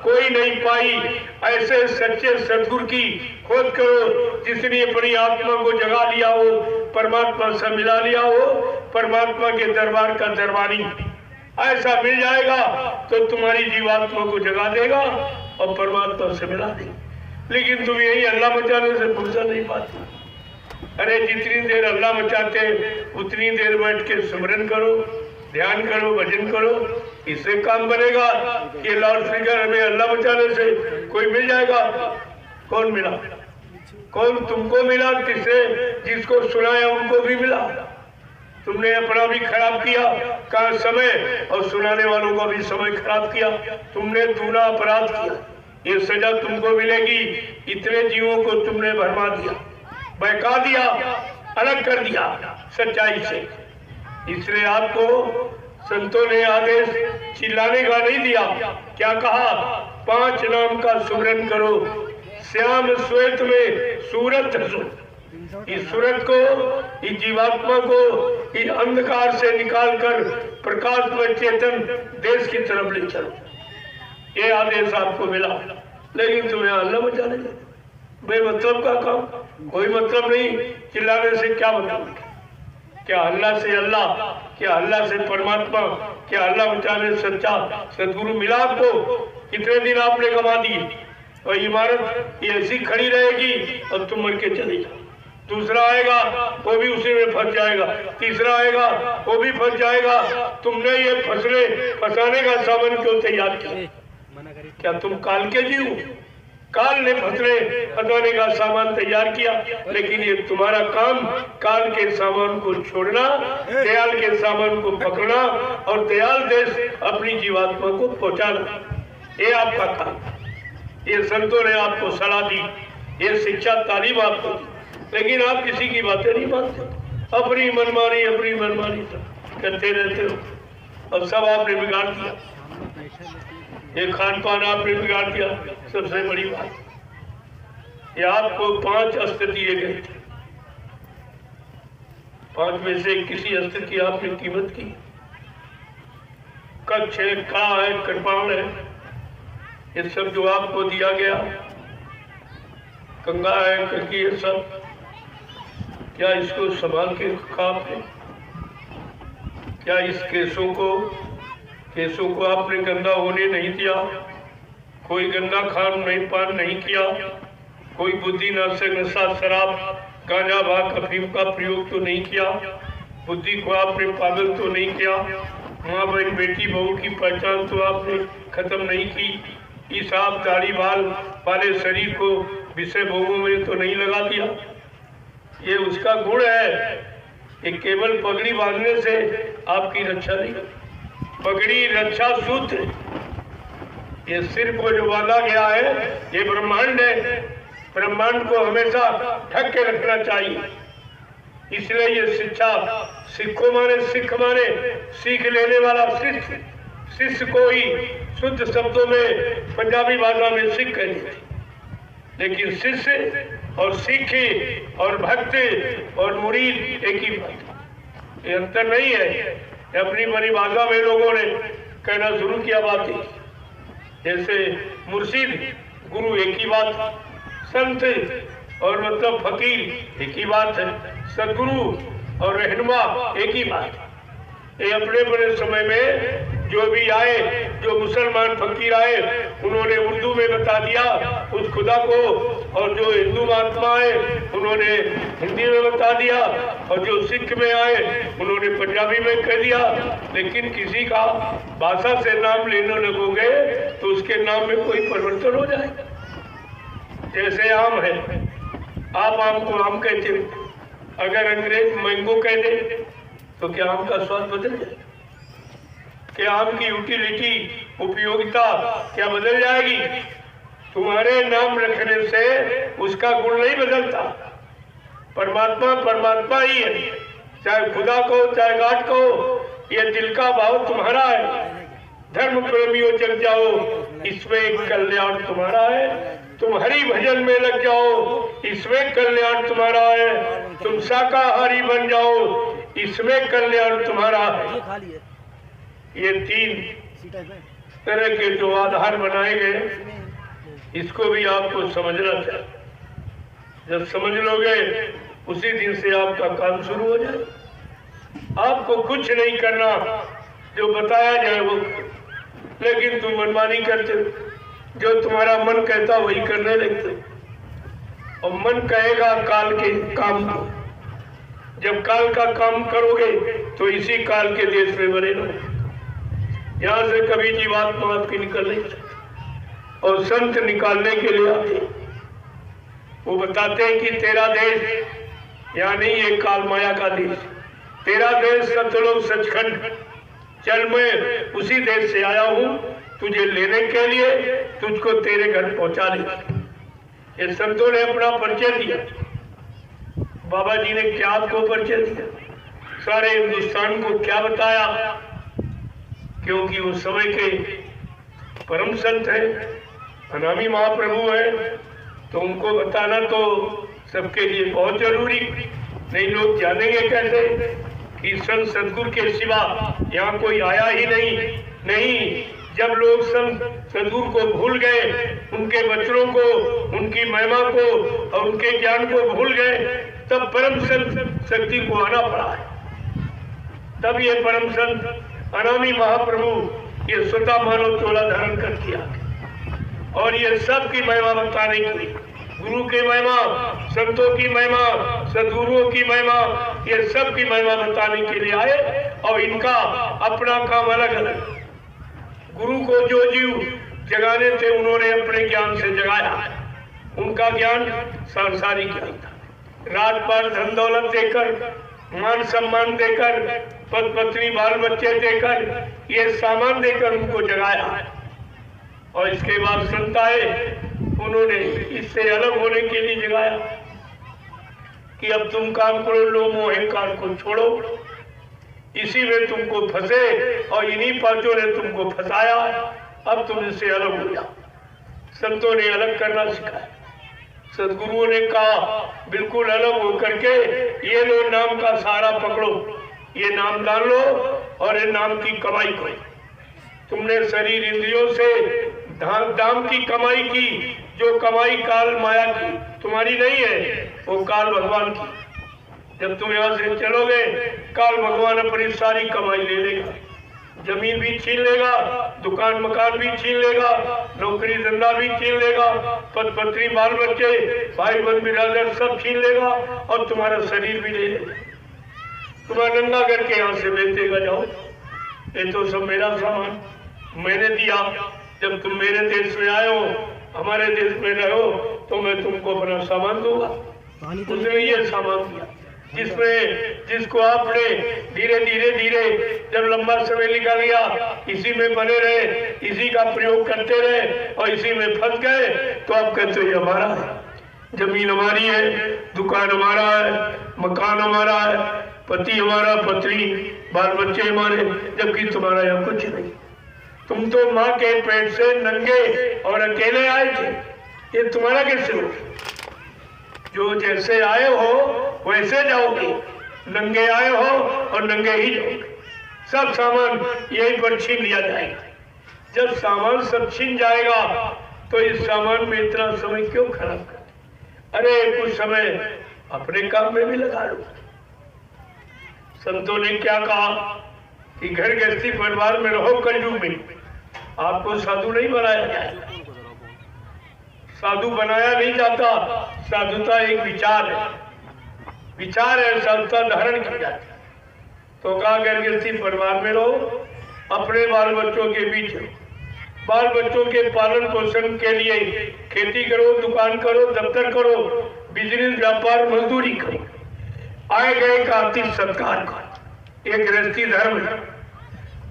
कोई नहीं पाई। ऐसे सच्चे सदगुरु की खोज करो जिसने अपनी आत्मा को जगा लिया हो, परमात्मा से मिला लिया हो, परमात्मा के दरबार का दरबारी। ऐसा मिल जाएगा तो तुम्हारी जीवात्मा को जगा देगा और परमात्मा से मिला देगा। लेकिन तुम यही अल्लाह मचाने से फुर्सत नहीं पाते। अरे जितनी देर अल्लाह मचाते उतनी देर बैठ के सुमरन करो, ध्यान करो, भजन करो, इससे काम बनेगा। ये लाउड स्पीकर हमें अल्लाह मचाने से कोई मिल जाएगा? कौन मिला? कौन तुमको मिला? किससे? जिसको सुनाया उनको भी मिला। तुमने अपना भी खराब किया का समय, और सुनाने वालों का भी समय खराब किया। तुमने दूना अपराध किया, ये सजा तुमको मिलेगी। इतने जीवों को तुमने भरमा दिया, बहका दिया, अलग कर दिया सच्चाई से। इसलिए आपको संतों ने आदेश चिल्लाने का नहीं दिया। क्या कहा? 5 नाम का सुमरन करो, श्याम श्वेत में सूरत धसो। इस सूरत को, इस जीवात्मा को इस अंधकार से निकालकर प्रकाश में चेतन देश की तरफ ले चलो। ये आदेश आपको मिला, लेकिन तुम्हें अल्लाह मचाने लगे। बेमतलब का काम, कोई मतलब नहीं। चिल्लाने से क्या मतलब? क्या अल्लाह से अल्लाह, क्या अल्लाह से परमात्मा, क्या अल्लाह मचाने सच्चा सदगुरु मिला आपको? कितने दिन आपने गंवा दिए, और इमारत ऐसी खड़ी रहेगी और तुम मर के चले जाओ। दूसरा आएगा वो भी उसी में फंस जाएगा, तीसरा आएगा वो भी फंस जाएगा। तुमने ये फंसाने का सामान क्यों तैयार किया? क्या तुम काल के जीव? काल ने फतवाने का सामान तैयार किया, लेकिन ये तुम्हारा काम काल के सामान को छोड़ना, दयाल के सामान को पकड़ना और दयाल देश अपनी जीवात्मा को पहुंचाना, ये आपका काम। ये संतों ने आपको सलाह दी, ये शिक्षा तालीम आपको दी, लेकिन आप किसी की बातें नहीं मानते, अपनी मनमानी करते रहते हो और सब आपने बिगाड़ दिया। ये खान पान आपने बिगाड़ दिया। सबसे बड़ी बात, ये आपको 5 अस्त्र दिए गए थे, 5 में से किसी अस्त्र की आपने कीमत की। कच्छ है, का है, कृपाण है, ये सब जो आपको दिया गया, कंगा है, ककी है, सब क्या इसको संभाल के रखा आपने? क्या इस केसों को आपने गंदा होने नहीं दिया? कोई गंदा खान नहीं पान नहीं किया, कोई बुद्धि नाशक नशा शराब गांजा भाग अफीम का प्रयोग तो नहीं किया, बुद्धि को आपने पागल तो नहीं किया, माँ बहन बेटी बहू की पहचान तो आपने खत्म नहीं की, इस आप दाढ़ी बाल वाले शरीर को विषय भोगों में तो नहीं लगा दिया। ये उसका गुण है। ये केवल पगड़ी बांधने से आपकी रक्षा नहीं, पगड़ी रक्षा सूत्र, ये सिर को जो बांधा गया है ये ब्रह्मांड है, ब्रह्मांड को हमेशा ढक के रखना चाहिए। इसलिए ये शिक्षा सिखों माने सीख लेने वाला शिष्य को ही शुद्ध शब्दों में पंजाबी भाषा में सिख कहते, लेकिन शिष्य और सीखी और भक्त और मुरीद एक ही बात, ये अंतर नहीं है। अपनी परिभाषा में लोगों ने कहना शुरू किया बातें, जैसे मुर्शिद गुरु एक ही बात, संत और मतलब फकीर एक ही बात है, सदगुरु और रहनुमा एक ही बात। ये अपने बड़े समय में जो भी आए, जो मुसलमान फकीर आए, उन्होंने उर्दू में बता दिया उस खुदा को, और जो हिंदू महात्मा आए उन्होंने हिंदी में बता दिया, और जो सिख में आए उन्होंने पंजाबी में कह दिया। लेकिन किसी का भाषा से नाम लेने लगोगे तो उसके नाम में कोई परिवर्तन हो जाएगा। जैसे आम है, आप आम को आम कहते हो, अगर अंग्रेज मैंगो कह दे तो क्या आम का स्वाद बदल जाएगा? क्या आम की यूटिलिटी उपयोगिता क्या बदल जाएगी? तुम्हारे नाम रखने से उसका गुण नहीं बदलता। परमात्मा ही है, चाहे खुदा को चाहे गाड को, ये दिल का भाव तुम्हारा है। धर्म प्रेमियों जग जाओ, इसमें कल्याण तुम्हारा है। तुम हरि भजन में लग जाओ, इसमें कल्याण तुम्हारा है। तुम शाकाहारी बन जाओ, इसमें कल्याण तुम्हारा है। ये 3 तरह के जो आधार बनाए गए, इसको भी आपको समझना चाहिए। जब समझ लोगे उसी दिन से आपका काम शुरू हो जाए। आपको कुछ नहीं करना, जो बताया जाए वो, लेकिन तुम मनमानी करते, जो तुम्हारा मन कहता वही करने लगते। और मन कहेगा काल के काम को, जब काल का काम करोगे तो इसी काल के देश में बने रहोगे। यहाँ से कभी जीवात्मा आपकी निकल नहीं सकती। और संत निकालने के लिए आते, वो बताते हैं कि तेरा देश यहाँ नहीं, ये काल माया का देश, तेरा देश सतलोक सचखंड, चल मैं उसी देश से आया हूँ तुझे लेने के लिए, तुझको तेरे घर पहुंचाने। ये संतों ने अपना परिचय दिया। बाबा जी ने क्या आपको परिचय दिया, सारे हिंदुस्तान को क्या बताया? क्योंकि उस समय के परम संत है, अनामी महाप्रभु है, तो उनको बताना तो सबके लिए बहुत जरूरी। नहीं लोग जानेंगे कैसे कि संत सदगुरु के सिवा यहाँ कोई आया ही नहीं। जब लोग संत सदगुरु को भूल गए, उनके वचनों को, उनकी महिमा को और उनके ज्ञान को भूल गए, तब परम संत शक्ति को आना पड़ा है। तब ये परम संत अनामी महाप्रभु ये स्वतः मानव चोला धारण कर किया, और ये सब की महिमा बताने की, गुरु की महिमा, संतों की महिमा, सदगुरुओं की महिमा, ये सब की महिमा बताने के लिए आए। और इनका अपना काम अलग अलग। गुरु को जो जीव जगाने थे उन्होंने अपने ज्ञान से जगाया, उनका ज्ञान सांसारिक ज्ञान था। राजपाट धन दौलत देकर, मान सम्मान देकर, पद पत्नी बाल बच्चे देकर, ये सामान देकर उनको जगाया। और इसके बाद संत आए, उन्होंने इससे अलग होने के लिए जगाया कि अब तुम काम करो, लो मोह अहंकार को छोड़ो, इसी में तुमको फंसे और इन्हीं पांचों ने तुमको फंसाया, अब तुम इससे अलग हो जाओ। संतों ने अलग करना सिखाया। सदगुरुओं ने कहा बिल्कुल अलग होकर के ये लो, नाम का सहारा पकड़ो, ये नाम डाल लो और ये नाम की कमाई करो। तुमने शरीर इंद्रियों से दाम की कमाई की, जो कमाई काल माया की तुम्हारी नहीं है, वो काल भगवान की। जब तुम यहाँ से चलोगे, काल भगवान अपनी सारी कमाई ले लेगा, जमीन भी छीन लेगा, दुकान मकान भी छीन लेगा, नौकरी धंधा भी छीन लेगा, पद पत्नी बाल बच्चे भाई बंद बिरादर सब छीन लेगा और तुम्हारा शरीर भी ले लेगा। तुम्हारा नंगा करके यहाँ से बेचेगा, जाओ ये तो सब मेरा सामान मैंने दिया। जब तुम मेरे देश में आए हो, हमारे देश में रहो, तो मैं तुमको अपना सामान दूंगा। उसने ये सामान दिया जिसको आपने धीरे धीरे धीरे जब लंबा समय निकल गया, इसी में बने रहे, इसी का प्रयोग करते रहे और इसी में फंस गए, तो आप कहते हो हमारा है, जमीन हमारी है, दुकान हमारा है, मकान हमारा है, पति हमारा, पत्नी बाल बच्चे हमारे, जबकि तुम्हारा यहाँ कुछ नहीं। तुम तो माँ के पेट से नंगे और अकेले आए थे, ये तुम्हारा कैसे हो? जो जैसे आए हो वैसे जाओगे, नंगे आए हो और नंगे ही जाओगे। सब सामान यहीं पर छीन लिया जाएगा। जब सामान सब छीन जाएगा तो इस सामान में इतना समय क्यों खराब कर? अरे कुछ समय अपने काम में भी लगा लो। संतों ने क्या कहा कि घर गृहस्थी परिवार में रहो, कलयुग में आपको साधु नहीं बनाया जाएगा। साधु बनाया नहीं जाता, साधुता एक विचार है, विचार है, साधुता धारण की जाती। तो कहा घर गृहस्थी परिवार में रहो, अपने बाल बच्चों के बीच रहो, बाल बच्चों के पालन पोषण के लिए खेती करो, दुकान करो, दफ्तर करो, बिजनेस व्यापार मजदूरी करो, आए गए का आर्थिक सत्कार करो, एक गृहस्थी धर्म है।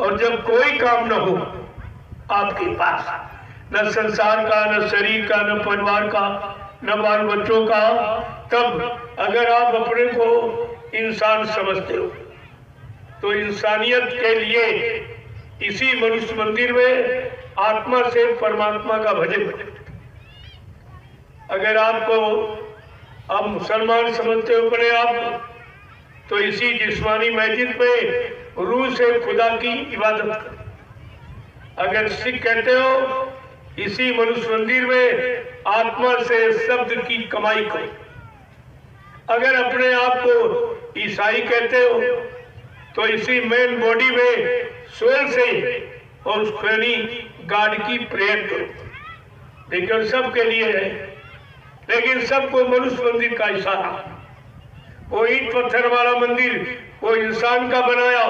और जब कोई काम न हो आपके पास, न संसार का, न शरीर का, न परिवार का, न बाल बच्चों का, तब अगर आप अपने को इंसान समझते हो तो इंसानियत के लिए इसी मनुष्य मंदिर में आत्मा से परमात्मा का भजन करें। अगर आपको आप मुसलमान समझते हो अपने आप, तो इसी जिस्मानी मस्जिद में रूह से खुदा की इबादत करें। अगर सिख कहते हो, इसी मनुष्य मंदिर में आत्मा से शब्द की कमाई करो। अगर अपने आप को ईसाई कहते हो तो इसी मेन बॉडी में सोल से और उस खुदानी गॉड की प्रेयर करो। लेकिन सबके लिए है, लेकिन सबको मनुष्य मंदिर का इशारा। वो ईंट पत्थर वाला मंदिर वो इंसान का बनाया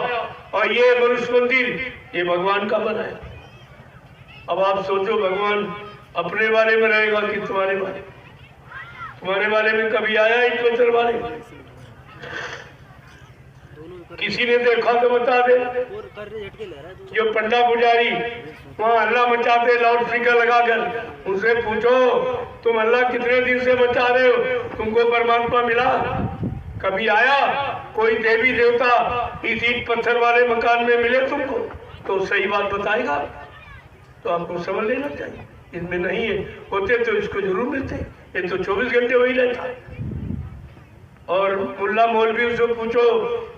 और ये मनुष्य मंदिर ये भगवान का बनाया। अब आप सोचो, भगवान अपने बारे में रहेगा कि तुम्हारे बारे में? तुम्हारे बारे में कभी आया ईंट पत्थर वाले? किसी ने देखा तो बता दे। जो पंडा पुजारी वहाँ अल्लाह मचाते लाउड स्पीकर लगाकर, उनसे पूछो तुम अल्लाह कितने दिन से मचा रहे हो, तुमको परमात्मा मिला? कभी आया कोई देवी देवता इस ईंट पत्थर वाले मकान में मिले तुमको? तो सही बात बताएगा, तो आपको समझ लेना चाहिए। इनमें नहीं है, होते तो इसको जरूर मिलते, ये तो 24 घंटे वही रहता। और मुल्ला मौलवी उसको पूछो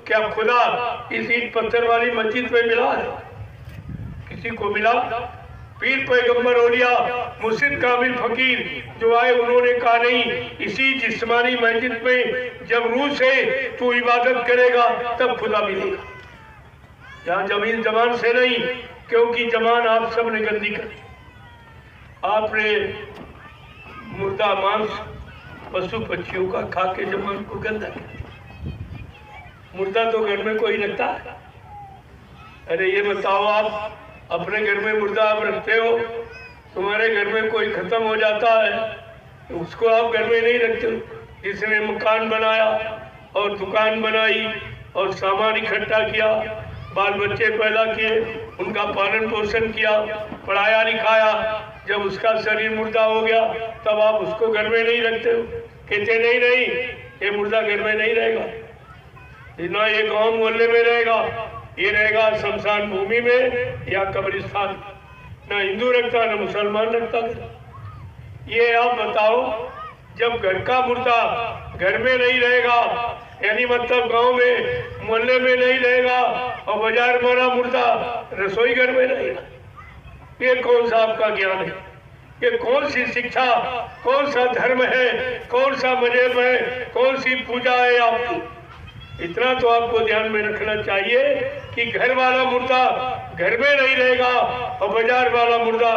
क्या खुदा इस ईंट पत्थर वाली मस्जिद में मिला है? किसी को मिला? पीर पैगंबर औलिया मुर्शिद कामिल फकीर जो आए, उन्होंने कहा नहीं, इसी जिस्मानी मस्जिद में जब रूह से तू इबादत करेगा तब खुदा मिलेगा। यहाँ जमीन जमान से नहीं, क्योंकि जमान आप सब ने गंदी कर। आपने मुर्दा मांस पशु पक्षियों का खा के जमान को गंदा किया। मुर्दा तो घर में कोई रखता है? अरे ये बताओ, आप अपने घर में मुर्दा आप रखते हो, तुम्हारे घर में कोई खत्म हो जाता है उसको आप घर में नहीं रखते हो। जिसने मकान बनाया और दुकान बनाई और सामान इकट्ठा किया, बाल बच्चे पैदा किए, उनका पालन पोषण किया, पढ़ाया लिखाया, जब उसका शरीर मुर्दा हो गया तब आप उसको घर में नहीं रखते हो। कहते नहीं नहीं, ये मुर्दा घर में नहीं रहेगा, ना ये गांव मोहल्ले में रहेगा, ये रहेगा शमशान भूमि में या कब्रिस्तान। ना हिंदू रखता ना मुसलमान रखता। ये आप बताओ, जब घर का मुर्दा घर में नहीं रहेगा, यानी मतलब गांव में मोहल्ले में नहीं रहेगा, और बाजार मारा मुर्दा रसोई घर में रहेगा, ये कौन सा आपका ज्ञान है? ये कौन सी शिक्षा, कौन सा धर्म है, कौन सा मजहब है, कौन सी पूजा है आपकी? इतना तो आपको ध्यान में रखना चाहिए कि घर वाला मुर्दा घर में नहीं रहेगा और बाजार वाला मुर्दा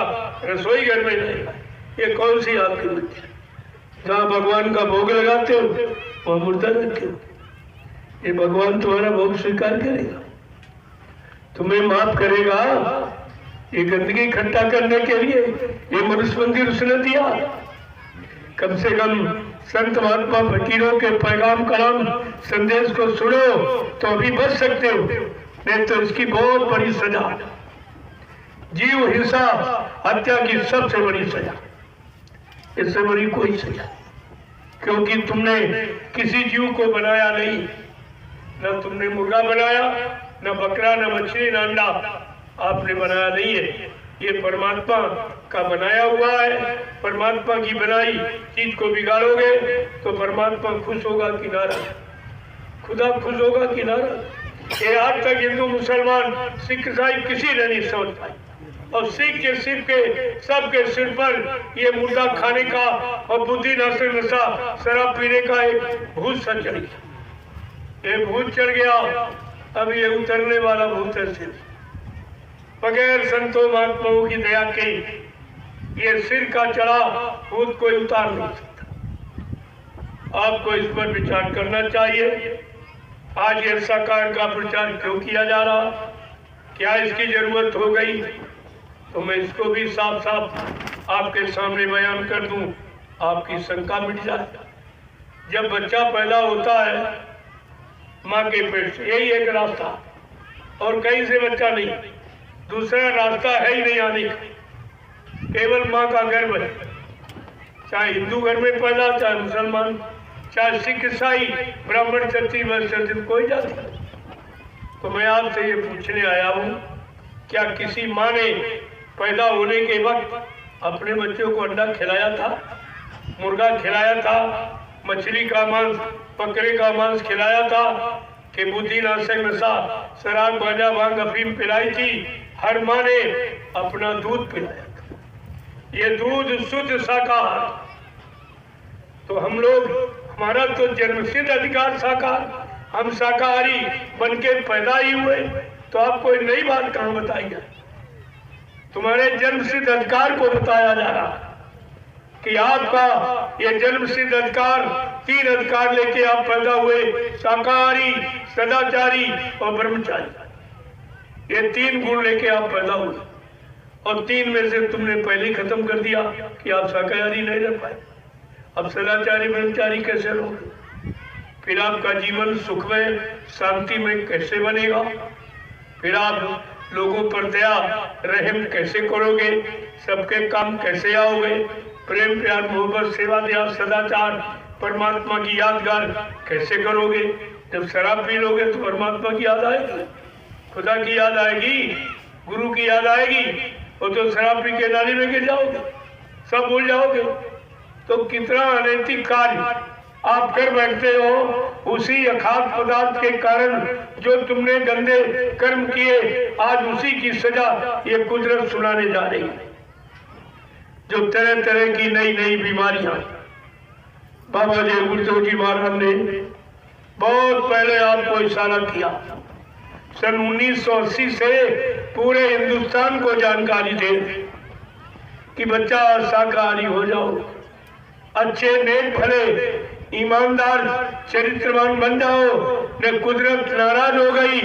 रसोई घर में रहेगा। ये कौन सी आपकी बुद्धि? जहाँ भगवान का भोग लगाते हो वहाँ मुर्दा रखे हो। ये भगवान तुम्हारा भोग स्वीकार करेगा, तुम्हें माफ करेगा? ये गंदगी इकट्ठा करने के लिए ये मनुष्य मंदिर उसने दिया। कम से कम संत महात्मा फकीरों के पैगाम कलाम संदेश को सुनो तो अभी बच सकते हो, नहीं तो इसकी बहुत बड़ी सजा, जीव हिंसा हत्या की सबसे बड़ी सजा, इससे बड़ी कोई सजा। क्योंकि तुमने किसी जीव को बनाया नहीं, न तुमने मुर्गा बनाया, न बकरा, न मछली, न अंडा आपने बनाया नहीं है। ये परमात्मा का बनाया हुआ है। परमात्मा की बनाई चीज को बिगाड़ोगे तो परमात्मा खुश होगा कि नाराज? खुदा खुश होगा कि नाराज? ये आज तक हिंदू मुसलमान सिख ईसाई किसी ने नहीं समझ पाई, और सिख के सिर के सबके सिर पर ये मुर्दा खाने का और बुद्धि नाशक नशा शराब पीने का एक भूत सा चढ़ गया। ये भूत चढ़ गया, अब ये उतरने वाला भूत है सिर। बगैर संतों महात्माओं की दया के ये सिर का चढ़ा भूत कोई उतार नहीं सकता। आपको इस पर विचार करना चाहिए। आज ये साकार का प्रचार क्यों किया जा रहा, क्या इसकी जरूरत हो गई? तो मैं इसको भी साफ साफ आपके सामने बयान कर दूं, आपकी शंका मिट जाए। जब बच्चा पैदा होता है माँ के पेट से, यही एक रास्ता, और कहीं से बच्चा नहीं, दूसरा रास्ता है ही नहीं आने का, केवल माँ का गर्भ है। चाहे हिंदू घर में पैदा, चाहे मुसलमान, चाहे सिख ईसाई, ब्राह्मण, क्षत्रिय, वैश्य, कोई जाति। तो मैं आपसे ये पूछने आया हूँ, क्या किसी माँ ने पैदा होने के वक्त अपने बच्चों को अंडा खिलाया था, मुर्गा खिलाया था, मछली का मांस, बकरे का मांस खिलाया था, कि बुद्धि नाशक नशा शराब, गांजा, भांग, अफीम पिलाई थी? हर माँ ने अपना दूध पिलाया था। ये दूध शुद्ध शाकाहार। तो हम लोग, हमारा तो जन्मसिद्ध अधिकार शाकाहार, हम शाकाहारी बन के पैदा ही हुए, तो आपको नई बात कहाँ बताई जाए? तुम्हारे जन्मसिद्ध अधिकार को बताया जा रहा कि आपका ये जन्मसिद्ध अधिकार, 3 अधिकार लेके आप पैदा हुए, शाकाहारी, सदाचारी और ब्रह्मचारी। ये 3 गुण लेके आप पैदा हुए, और 3 में से तुमने पहले ही खत्म कर दिया कि आप शाकाहारी नहीं रह पाए। अब सदाचारी ब्रह्मचारी कैसे रहोगे? फिर आपका जीवन सुख में, शांति में कैसे बनेगा? फिर आप लोगों पर दया रहम कैसे करोगे? सबके काम कैसे आओगे? प्रेम, प्यार, मोहब्बत, सेवा, दया, सदाचार, परमात्मा की यादगार कैसे करोगे? जब शराब पी लोगे तो परमात्मा की याद आएगी, खुदा की याद आएगी, गुरु की याद आएगी, और तो शराब पी के नाली में गिर जाओगे, सब भूल जाओगे। तो कितना अनैतिक कार्य आप कर बैठते हो, उसी अखाद्य पदार्थ के कारण जो तुमने गंदे कर्म किए, आज उसी की सजा ये कुदरत सुनाने जा रही है। जो तरह तरह की नई नई बीमारियां बाबा जी गुरुदेव जी महाराज ने बहुत पहले आपको इशारा किया। सन 1980 से पूरे हिंदुस्तान को जानकारी दे कि बच्चा शाकाहारी हो जाओ, अच्छे नेक भले ईमानदार चरित्रवान बन जाओ। न कुदरत नाराज हो गई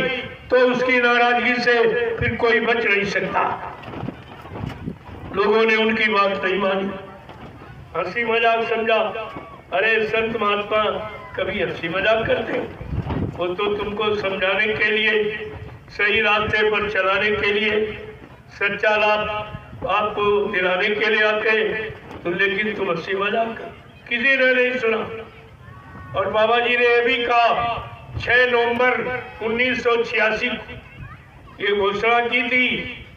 तो उसकी नाराजगी से फिर कोई बच नहीं सकता। लोगों ने उनकी बात नहीं मानी, हंसी मजाक समझा। अरे संत महात्मा कभी हंसी मजाक करते हैं? वो तो तुमको समझाने के लिए, सही रास्ते पर चलाने के लिए, सच्चा लाभ आपको दिलाने के लिए आते हैं, तो लेकिन तुम हंसी मजाक कर, किसी ने नहीं सुना। और बाबा जी ने यह भी कहा 6 नवंबर 1986 ये घोषणा की थी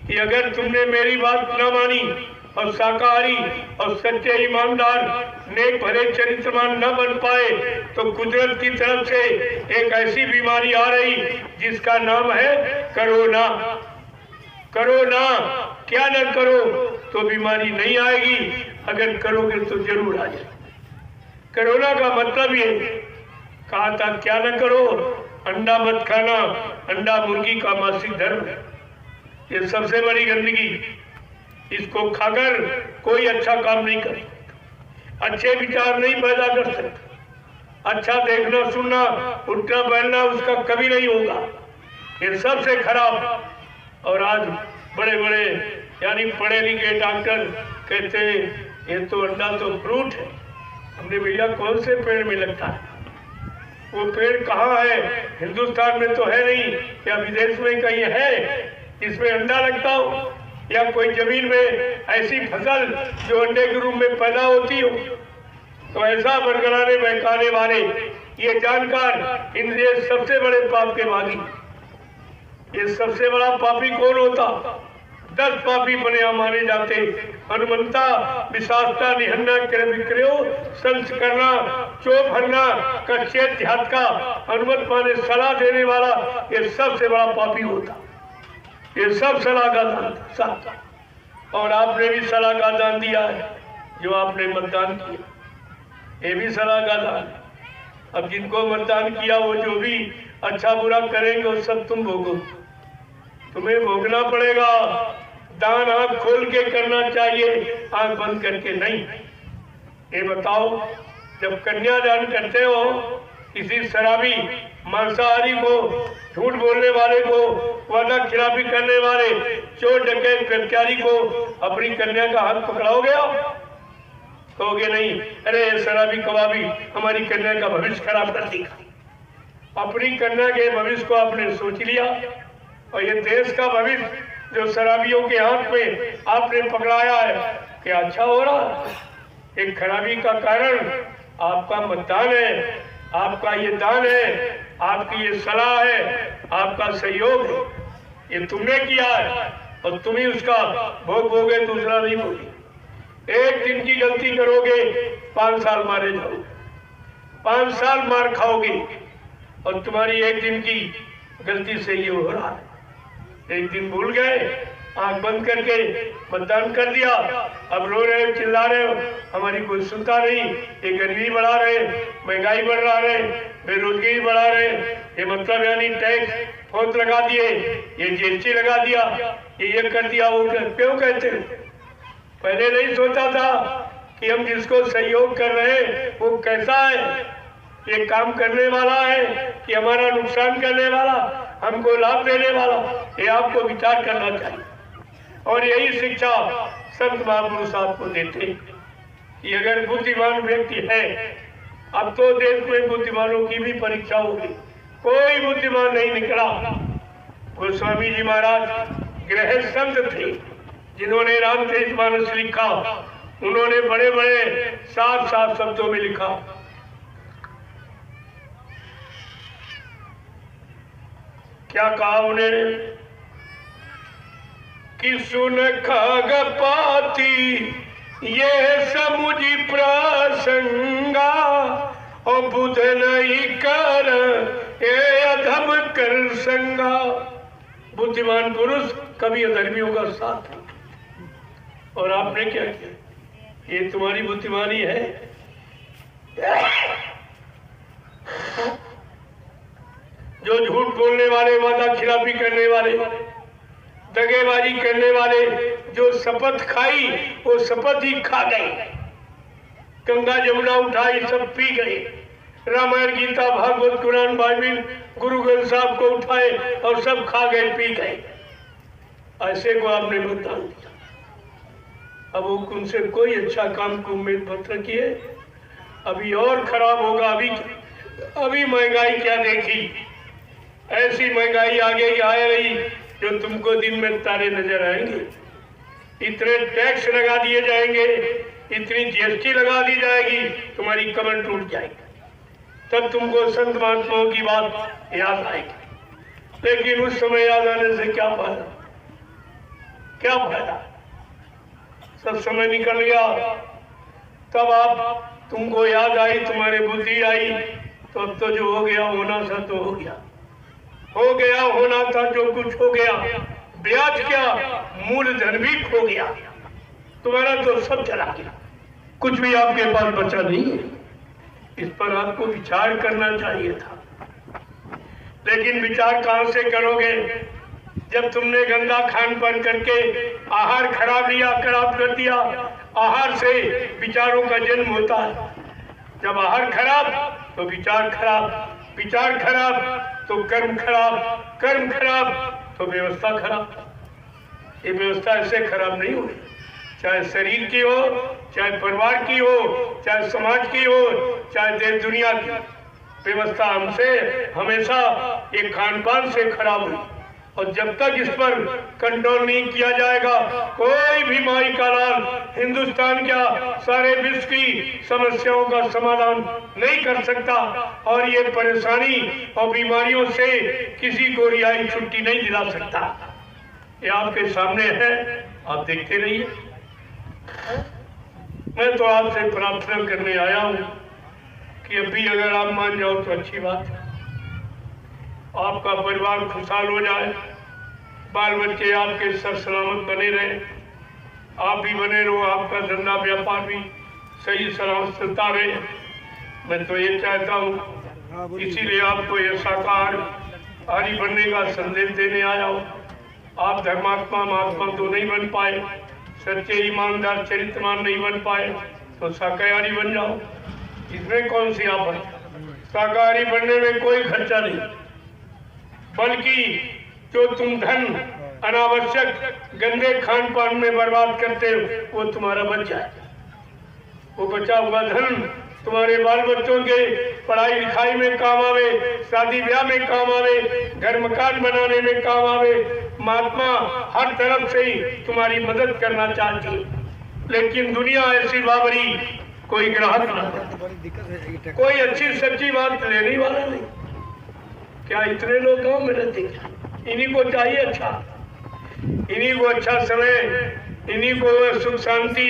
कि अगर तुमने मेरी बात न मानी और शाकाहारी और सच्चे ईमानदार नेक भले चरित्रवान न बन पाए तो कुदरत की तरफ से एक ऐसी बीमारी आ रही जिसका नाम है कोरोना। कोरोना क्या न करो तो बीमारी नहीं आएगी, अगर करोगे तो जरूर आ जाए। कोरोना का मतलब ये कहा था क्या न करो, अंडा मत खाना, अंडा मुर्गी का मासिक धर्म है, ये सबसे बड़ी गंदगी। इसको खाकर कोई अच्छा काम नहीं कर सकता, अच्छे विचार नहीं पैदा कर सकता, अच्छा देखना सुनना उठना बैठना उसका कभी नहीं होगा, ये सबसे खराब। और आज बड़े बड़े यानी पढ़े लिखे डॉक्टर कहते हैं ये तो अंडा तो फ्रूट है। हमने भैया कौन से पेड़ में लगता है? वो पेड़ कहाँ है? हिंदुस्तान में तो है नहीं, या विदेश में कहीं है जिसमें अंडा लगता हो, या कोई जमीन में ऐसी फसल जो अंडे के रूप में पैदा होती हो? तो ऐसा बरगलाने बहकाने वाले ये जानकार इनसे सबसे बड़े पाप के भागी। ये सबसे बड़ा पापी कौन होता? 10 पापी बने माने जाते, हनुमंता विशास्ता निहन्ना विक्रयो संस करना चो भरना कच्चे ध्यात का हनुमत माने सलाह देने वाला ये सबसे बड़ा पापी होता। ये सब सलाह का दान, और आपने भी सलाह का दान दिया है जो आपने मतदान किया, ये भी सलाह का दान। अब जिनको मतदान किया वो जो भी अच्छा बुरा करेंगे वो सब तुम भोगो, तुम्हें भोगना पड़ेगा। दान आंख खोल के करना चाहिए, आंख बंद करके नहीं। ये बताओ, जब कन्यादान करते हो किसी शराबी मांसाहारी को, झूठ बोलने वाले को, वादा खिलाफी करने वाले, चोर डकैत व्यभिचारी को अपनी कन्या का हाथ पकड़ाओगे आप? कहोगे नहीं, अरे शराबी कबाबी हमारी कन्या का भविष्य खराब कर देगा। अपनी कन्या के भविष्य को आपने सोच लिया, और ये देश का भविष्य जो शराबियों के हाथ में आपने पकड़ाया है, क्या अच्छा हो रहा? एक खराबी का कारण आपका मतदान है, आपका ये दान है, आपकी ये सलाह है, आपका सहयोग है, ये तुमने किया है और तुम ही उसका भोग भोगे, दूसरा नहीं भोगे। एक दिन की गलती करोगे 5 साल मारे जाओगे, 5 साल मार खाओगे, और तुम्हारी एक दिन की गलती से ये हो रहा है। एक दिन भूल गए, आंख बंद करके मतदान कर दिया, अब रो रहे हो, चिल्ला रहे हो, हमारी कोई सुनता नहीं, ये गरीबी बढ़ा रहे, महंगाई बढ़ रहा है, बेरोजगारी बढ़ा रहे, ये मतलब यानी टैक्स बहुत लगा दिए, ये जीएसटी लगा दिया, ये कर दिया, वो क्यों कहते हैं? पहले नहीं सोचा था कि हम जिसको सहयोग कर रहे हैं वो कैसा है, ये काम करने वाला है कि हमारा नुकसान करने वाला, हमको लाभ देने वाला, ये आपको विचार करना चाहिए। और यही शिक्षा संत महापुरुष आपको देते कि अगर बुद्धिमान व्यक्ति है, अब तो देश में बुद्धिमानों की भी परीक्षा होगी, कोई बुद्धिमान नहीं निकला। गोस्वामी जी महाराज गृहस्थ संत थे जिन्होंने रामचरितमानस लिखा, उन्होंने बड़े बड़े साफ साफ शब्दों में लिखा, क्या कहा उन्होंने कि सुन खग पाती ये समुझी प्रसंगा, और बुध नहीं कर ये अधम कर संगा। बुद्धिमान पुरुष कभी अधर्मियों का साथ, और आपने क्या किया? ये तुम्हारी बुद्धिमानी है? जो झूठ बोलने वाले, वादा खिलाफी करने वाले, दगेबाजी करने वाले, जो शपथ खाई वो शपथ ही खा गए, गंगा जमुना उठाई सब पी गए, रामायण गीता भागवत कुरान बाइबिल गुरु ग्रंथ साहब को उठाए और सब खा गए, पी गए। ऐसे को आपने मतदान दिया। अब वो उनसे कोई अच्छा काम की उम्मीद मत रखिए, अभी और खराब होगा। अभी महंगाई क्या देखी, ऐसी महंगाई आगे आ रही जो तुमको दिन में तारे नजर आएंगे। इतने टैक्स लगा दिए जाएंगे, इतनी जीएसटी लगा दी जाएगी, तुम्हारी कमर टूट जाएगी। तब तुमको संत महात्माओं की बात याद आएगी। लेकिन उस समय याद आने से क्या फायदा, क्या फायदा, सब समय निकल गया। तब आप तुमको याद आई, तुम्हारे बुद्धि आई, तो अब तो जो हो गया होना था तो हो गया, हो गया होना था जो कुछ हो गया। ब्याज क्या, मूलधन भी खो गया, तुम्हारा तो सब चला गया, कुछ भी आपके पास बचा नहीं है। इस पर आपको विचार करना चाहिए था, लेकिन विचार कहां से करोगे जब तुमने गंदा खान पान करके आहार खराब कर दिया। आहार से विचारों का जन्म होता है, जब आहार खराब तो विचार खराब, विचार खराब तो कर्म खराब, कर्म खराब तो व्यवस्था खराब। ये व्यवस्था ऐसे खराब नहीं हुई, चाहे शरीर की हो, चाहे परिवार की हो, चाहे समाज की हो, चाहे देश दुनिया की। व्यवस्था हमसे हमेशा एक खान पान से खराब हुई, और जब तक इस पर कंट्रोल नहीं किया जाएगा, कोई भी माई का लाल हिंदुस्तान क्या सारे विश्व की समस्याओं का समाधान नहीं कर सकता। और ये परेशानी और बीमारियों से किसी को रिहाई छुट्टी नहीं दिला सकता। ये आपके सामने है, आप देखते रहिए। मैं तो आपसे प्रार्थना करने आया हूँ कि अभी अगर आप मान जाओ तो अच्छी बात है, आपका परिवार खुशहाल हो जाए, बाल बच्चे आपके सर सलामत बने रहे, आप भी बने रहो, आपका धंधा व्यापार भी सही सलामत चलता रहे। मैं तो ये चाहता हूँ, इसीलिए आपको ये शाकाहारी बनने का संदेश देने आया हूँ। आप धर्मात्मा महात्मा तो नहीं बन पाए, सच्चे ईमानदार चरित्रवान नहीं बन पाए, तो शाकाहारी बन जाओ। इसमें कौन सी आफत, शाकाहारी बनने में कोई खर्चा नहीं, बल्कि जो तुम धन अनावश्यक गंदे खान पान में बर्बाद करते हो वो तुम्हारा बच जाए। वो बचा हुआ धन तुम्हारे बाल बच्चों के पढ़ाई लिखाई में काम आवे, शादी ब्याह में काम आवे, घर मकान बनाने में काम आवे। महात्मा हर तरफ से ही तुम्हारी मदद करना चाहती है, लेकिन दुनिया ऐसी बाबरी, कोई ग्राहक ना, कोई अच्छी सच्ची बात लेने वाला नहीं। क्या इतने लोग गाँव में रहते हैं? इन्हीं को चाहिए अच्छा, इन्हीं को अच्छा समय, इन्हीं को सुख शांति,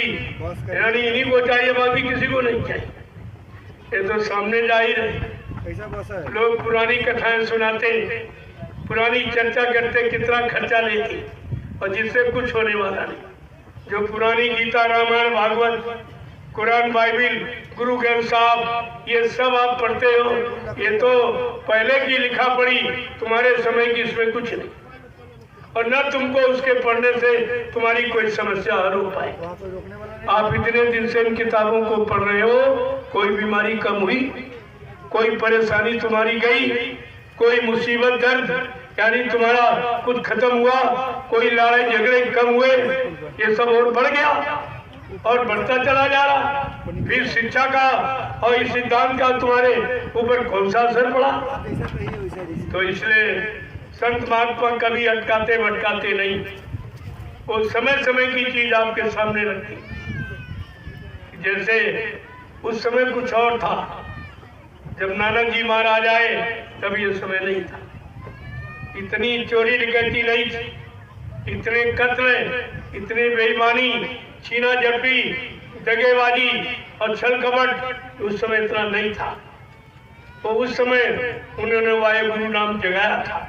यानी इन्हीं को चाहिए, बाकी किसी को नहीं चाहिए। ये तो सामने जाहिर है। लोग पुरानी कथाएं सुनाते, पुरानी चर्चा करते, कितना खर्चा लेते, और जिससे कुछ होने वाला नहीं। जो पुरानी गीता, रामायण, भागवत, कुरान, बाइबिल, गुरु ग्रंथ साहब, ये सब आप पढ़ते हो, ये तो पहले की लिखा पढ़ी, तुम्हारे समय की इसमें कुछ नहीं, और न तुमको उसके पढ़ने से तुम्हारी कोई समस्या हल हो पाए। आप इतने दिन से इन किताबों को पढ़ रहे हो, कोई बीमारी कम हुई, कोई परेशानी तुम्हारी गई, कोई मुसीबत दर्द यानी तुम्हारा कुछ खत्म हुआ, कोई लड़ाई झगड़े कम हुए? ये सब और बढ़ गया और बढ़ता चला जा रहा। फिर शिक्षा का और इस सिद्धांत का तुम्हारे ऊपर कौन सा असर पड़ा? तो इसलिए संत महात्मा कभी अटकाते भटकाते नहीं, वो समय समय की चीज आपके सामने रखती। जैसे उस समय कुछ और था, जब नानक जी महाराज आए तब ये समय नहीं था, इतनी चोरी डकैती नहीं थी, इतने कत्ल, इतनी बेईमानी, छीना झपटी, दगेबाजी और छल कपट उस समय इतना नहीं था। तो उस समय उन्होंने वाहेगुरु नाम जगाया था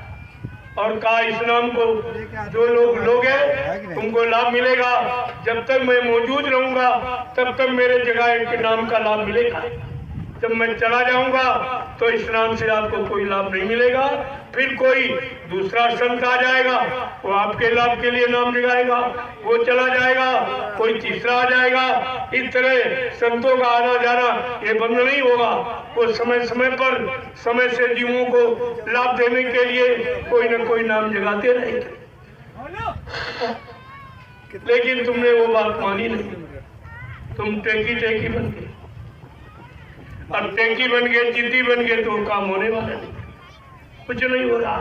और कहा इस नाम को जो लोग लोगे तुमको लाभ मिलेगा। जब तक मैं मौजूद रहूंगा तब तक मेरे जगाए के नाम का लाभ मिलेगा। जब मैं चला जाऊंगा तो इस नाम से आपको कोई लाभ नहीं मिलेगा। फिर कोई दूसरा संत आ जाएगा, वो आपके लाभ के लिए नाम जगाएगा, वो चला जाएगा, कोई तीसरा आ जाएगा। इस तरह संतों का आना जाना ये बंद नहीं होगा। वो समय समय पर समय से जीवों को लाभ देने के लिए कोई न कोई नाम जगाते रहेंगे। लेकिन तुमने वो बात मानी नहीं, तुम टेकी बन गए। और टेकी बन गए, जिद्दी बन गए, तो वो काम होने वाला नहीं, कुछ नहीं हो रहा,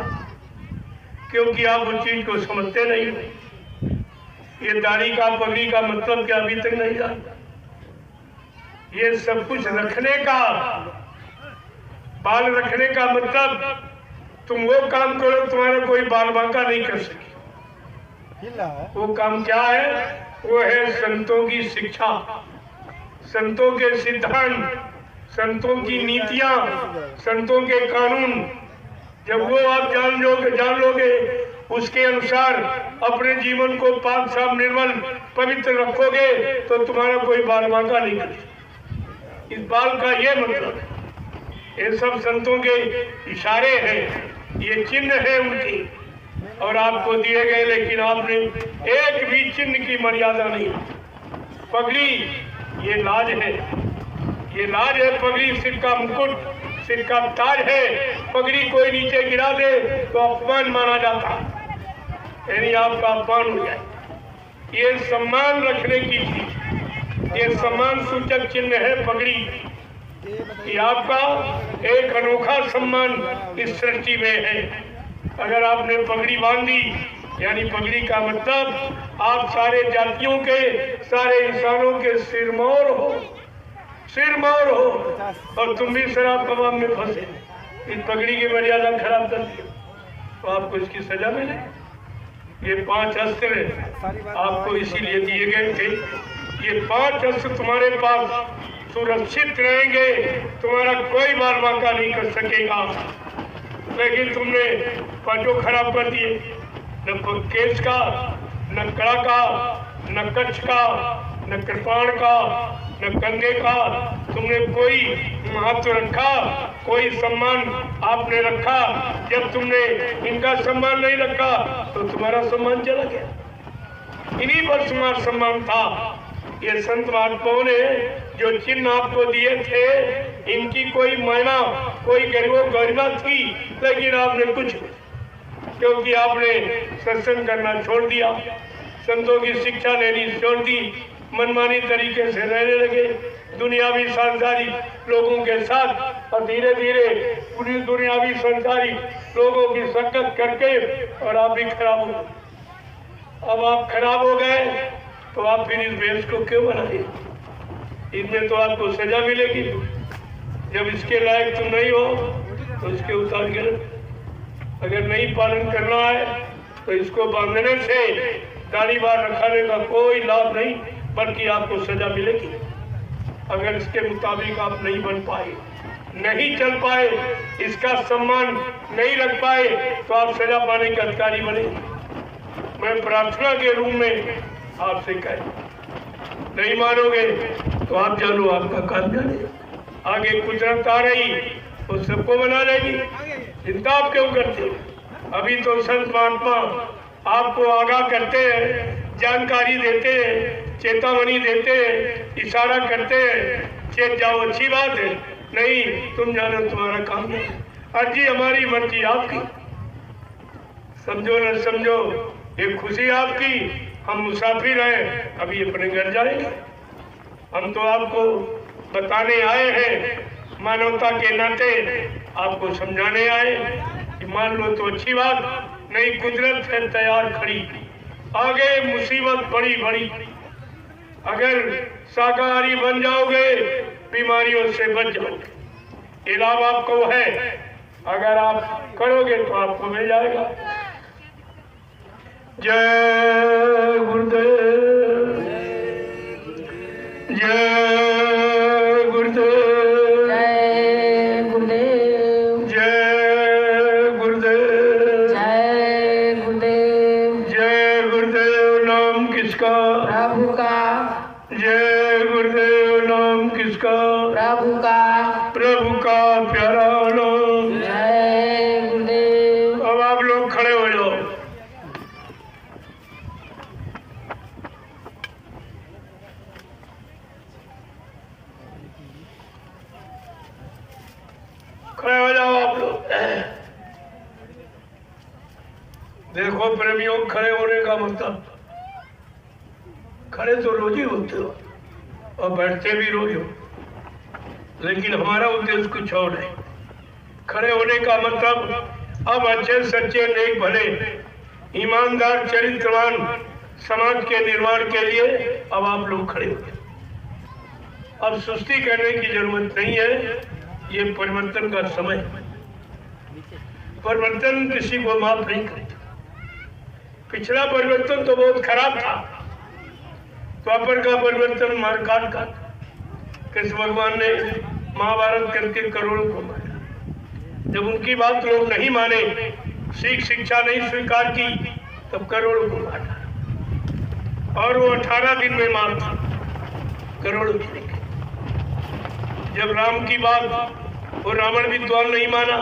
क्योंकि आप उस चीज को समझते नहीं। ये दाढ़ी का पगड़ी का मतलब क्या अभी तक नहीं जानता। ये सब कुछ रखने का, बाल रखने का मतलब तुम वो काम करो तुम्हारा कोई बाल बांका नहीं कर सके। वो काम क्या है? वो है संतों की शिक्षा, संतों के सिद्धांत, संतों की नीतियां, संतों के कानून। जब वो आप जान लोगे, उसके अनुसार अपने जीवन को पाक साफ निर्मल पवित्र रखोगे, तो तुम्हारा कोई बाल बांका नहीं कर। इस बाल का ये मतलब है, ये सब संतों के इशारे हैं, ये चिन्ह है उनकी, और आपको दिए गए, लेकिन आपने एक भी चिन्ह की मर्यादा नहीं। पगड़ी ये लाज है, ये लाज है। पगड़ी सिर का मुकुट, सिर का ताज है। पगड़ी कोई नीचे गिरा दे तो अपमान माना जाता, यानी आपका अपमान हो जाए। ये सम्मान रखने की चीज, ये सम्मान सूचक चिन्ह है पगड़ी, कि आपका एक अनोखा सम्मान इस सृष्टि में है। अगर आपने पगड़ी बांधी, यानी पगड़ी का मतलब आप सारे जातियों के, सारे इंसानों के सिरमौर हो, सिरमौर हो, और तुम भी शराब कबाब में फंसे, इस पगड़ी की मर्यादा खराब कर दी, तो आपको इसकी सजा मिलेगी। ये 5 अस्त्र आपको इसीलिए दिए गए थे। ये 5 अस्त्र तुम्हारे पास सुरक्षित रहेंगे, तुम्हारा कोई बाल बांका नहीं कर सकेगा। लेकिन तुमने पांचों खराब कर दिए, न केश का, न कड़ा का, न कच्छ का, न कृपाण का, न कंधे का। तुमने कोई महत्व रखा, कोई सम्मान आपने रखा। जब तुमने इनका सम्मान नहीं रखा तो तुम्हारा सम्मान चला गया। इन्हीं पर तुम्हारा सम्मान था। ये संत महात्माओं ने जो चिन्ह आपको दिए थे, इनकी कोई मायना, कोई गरिमा थी, लेकिन आपने कुछ, क्योंकि आपने सत्संग करना छोड़ दिया, संतों की शिक्षा लेनी छोड़ दी, मनमानी तरीके से रहने लगे दुनियावी सांसारिक लोगों के साथ, और धीरे धीरे पूरी दुनियावी सांसारिक लोगों की संगत करके, और आप भी खराब हो गए। अब आप खराब हो गए तो आप फिर इस वेश को क्यों बनाए? इनमें तो आपको सजा मिलेगी। जब इसके लायक तुम नहीं हो तो इसके उतार के रखो। अगर नहीं पालन करना है तो इसको बांधने से दाढ़ी बाल रखाने का कोई लाभ नहीं, बल्कि आपको सजा मिलेगी। अगर इसके मुताबिक आप नहीं बन पाए, नहीं चल पाए, इसका सम्मान नहीं रख पाए, तो आप सजा पाने के अधिकारी बने। मैं प्रार्थना के रूप में आपसे कह, नहीं मानोगे तो आप जानो आपका काम जाने। आगे कुदरत आ रही तो सबको बना लेगी, चिंता आप क्यों करते हो? अभी तो संत महात्मा आपको आगाह करते हैं, जानकारी देते हैं, चेतावनी देते हैं, इशारा करते हैं, चेत जाओ, अच्छी बात है, नहीं तुम जानो तुम्हारा काम नहीं, अर्जी हमारी मर्जी आपकी, समझो न समझो ये खुशी आपकी। हम मुसाफिर हैं, अभी अपने घर जाएंगे। हम तो आपको बताने आए हैं, मानवता के नाते आपको समझाने आए कि मान लो तो अच्छी बात, नई कुदरत है तैयार खड़ी, आगे मुसीबत बड़ी बड़ी। अगर शाकाहारी बन जाओगे बीमारियों से बच जाओगे, इलाज आपको है, अगर आप करोगे तो आपको मिल जाएगा। जय गुरुदेव, जय गुरुदेव, जय गुरुदेव, जय गुरुदेव, जय गुरुदेव। जय गुरुदेव। नाम किसका? प्रभु का। जय गुरुदेव। नाम किसका? प्रभु का। प्रभु का प्यारा नाम। जय गुरुदेव। अब आप लोग खड़े हो जाओ। खड़े हो जाओ आप लोग। देखो प्रेमियों, खड़े होने का मतलब खड़े तो रोज ही होते हो और बैठते भी रोज हो, लेकिन हमारा उद्देश्य कुछ और है। खड़े होने का मतलब अब अच्छे सच्चे नेक भले ईमानदार चरित्रवान समाज के निर्माण के लिए अब आप लोग खड़े हो। अब सुस्ती करने की जरूरत नहीं है, ये परिवर्तन का समय है। परिवर्तन किसी को माफ नहीं करता। पिछला परिवर्तन तो बहुत खराब था, द्वापर का परिवर्तन मारकाट का। कृष्ण भगवान ने महाभारत करके करोड़ों को मारा। जब उनकी बात लोग नहीं माने, शिक्षा नहीं स्वीकार की, तब करोड़ों को मारा और वो 18 दिन में मारा करोड़ों को। जब राम की बात वो रावण विद्वान नहीं माना,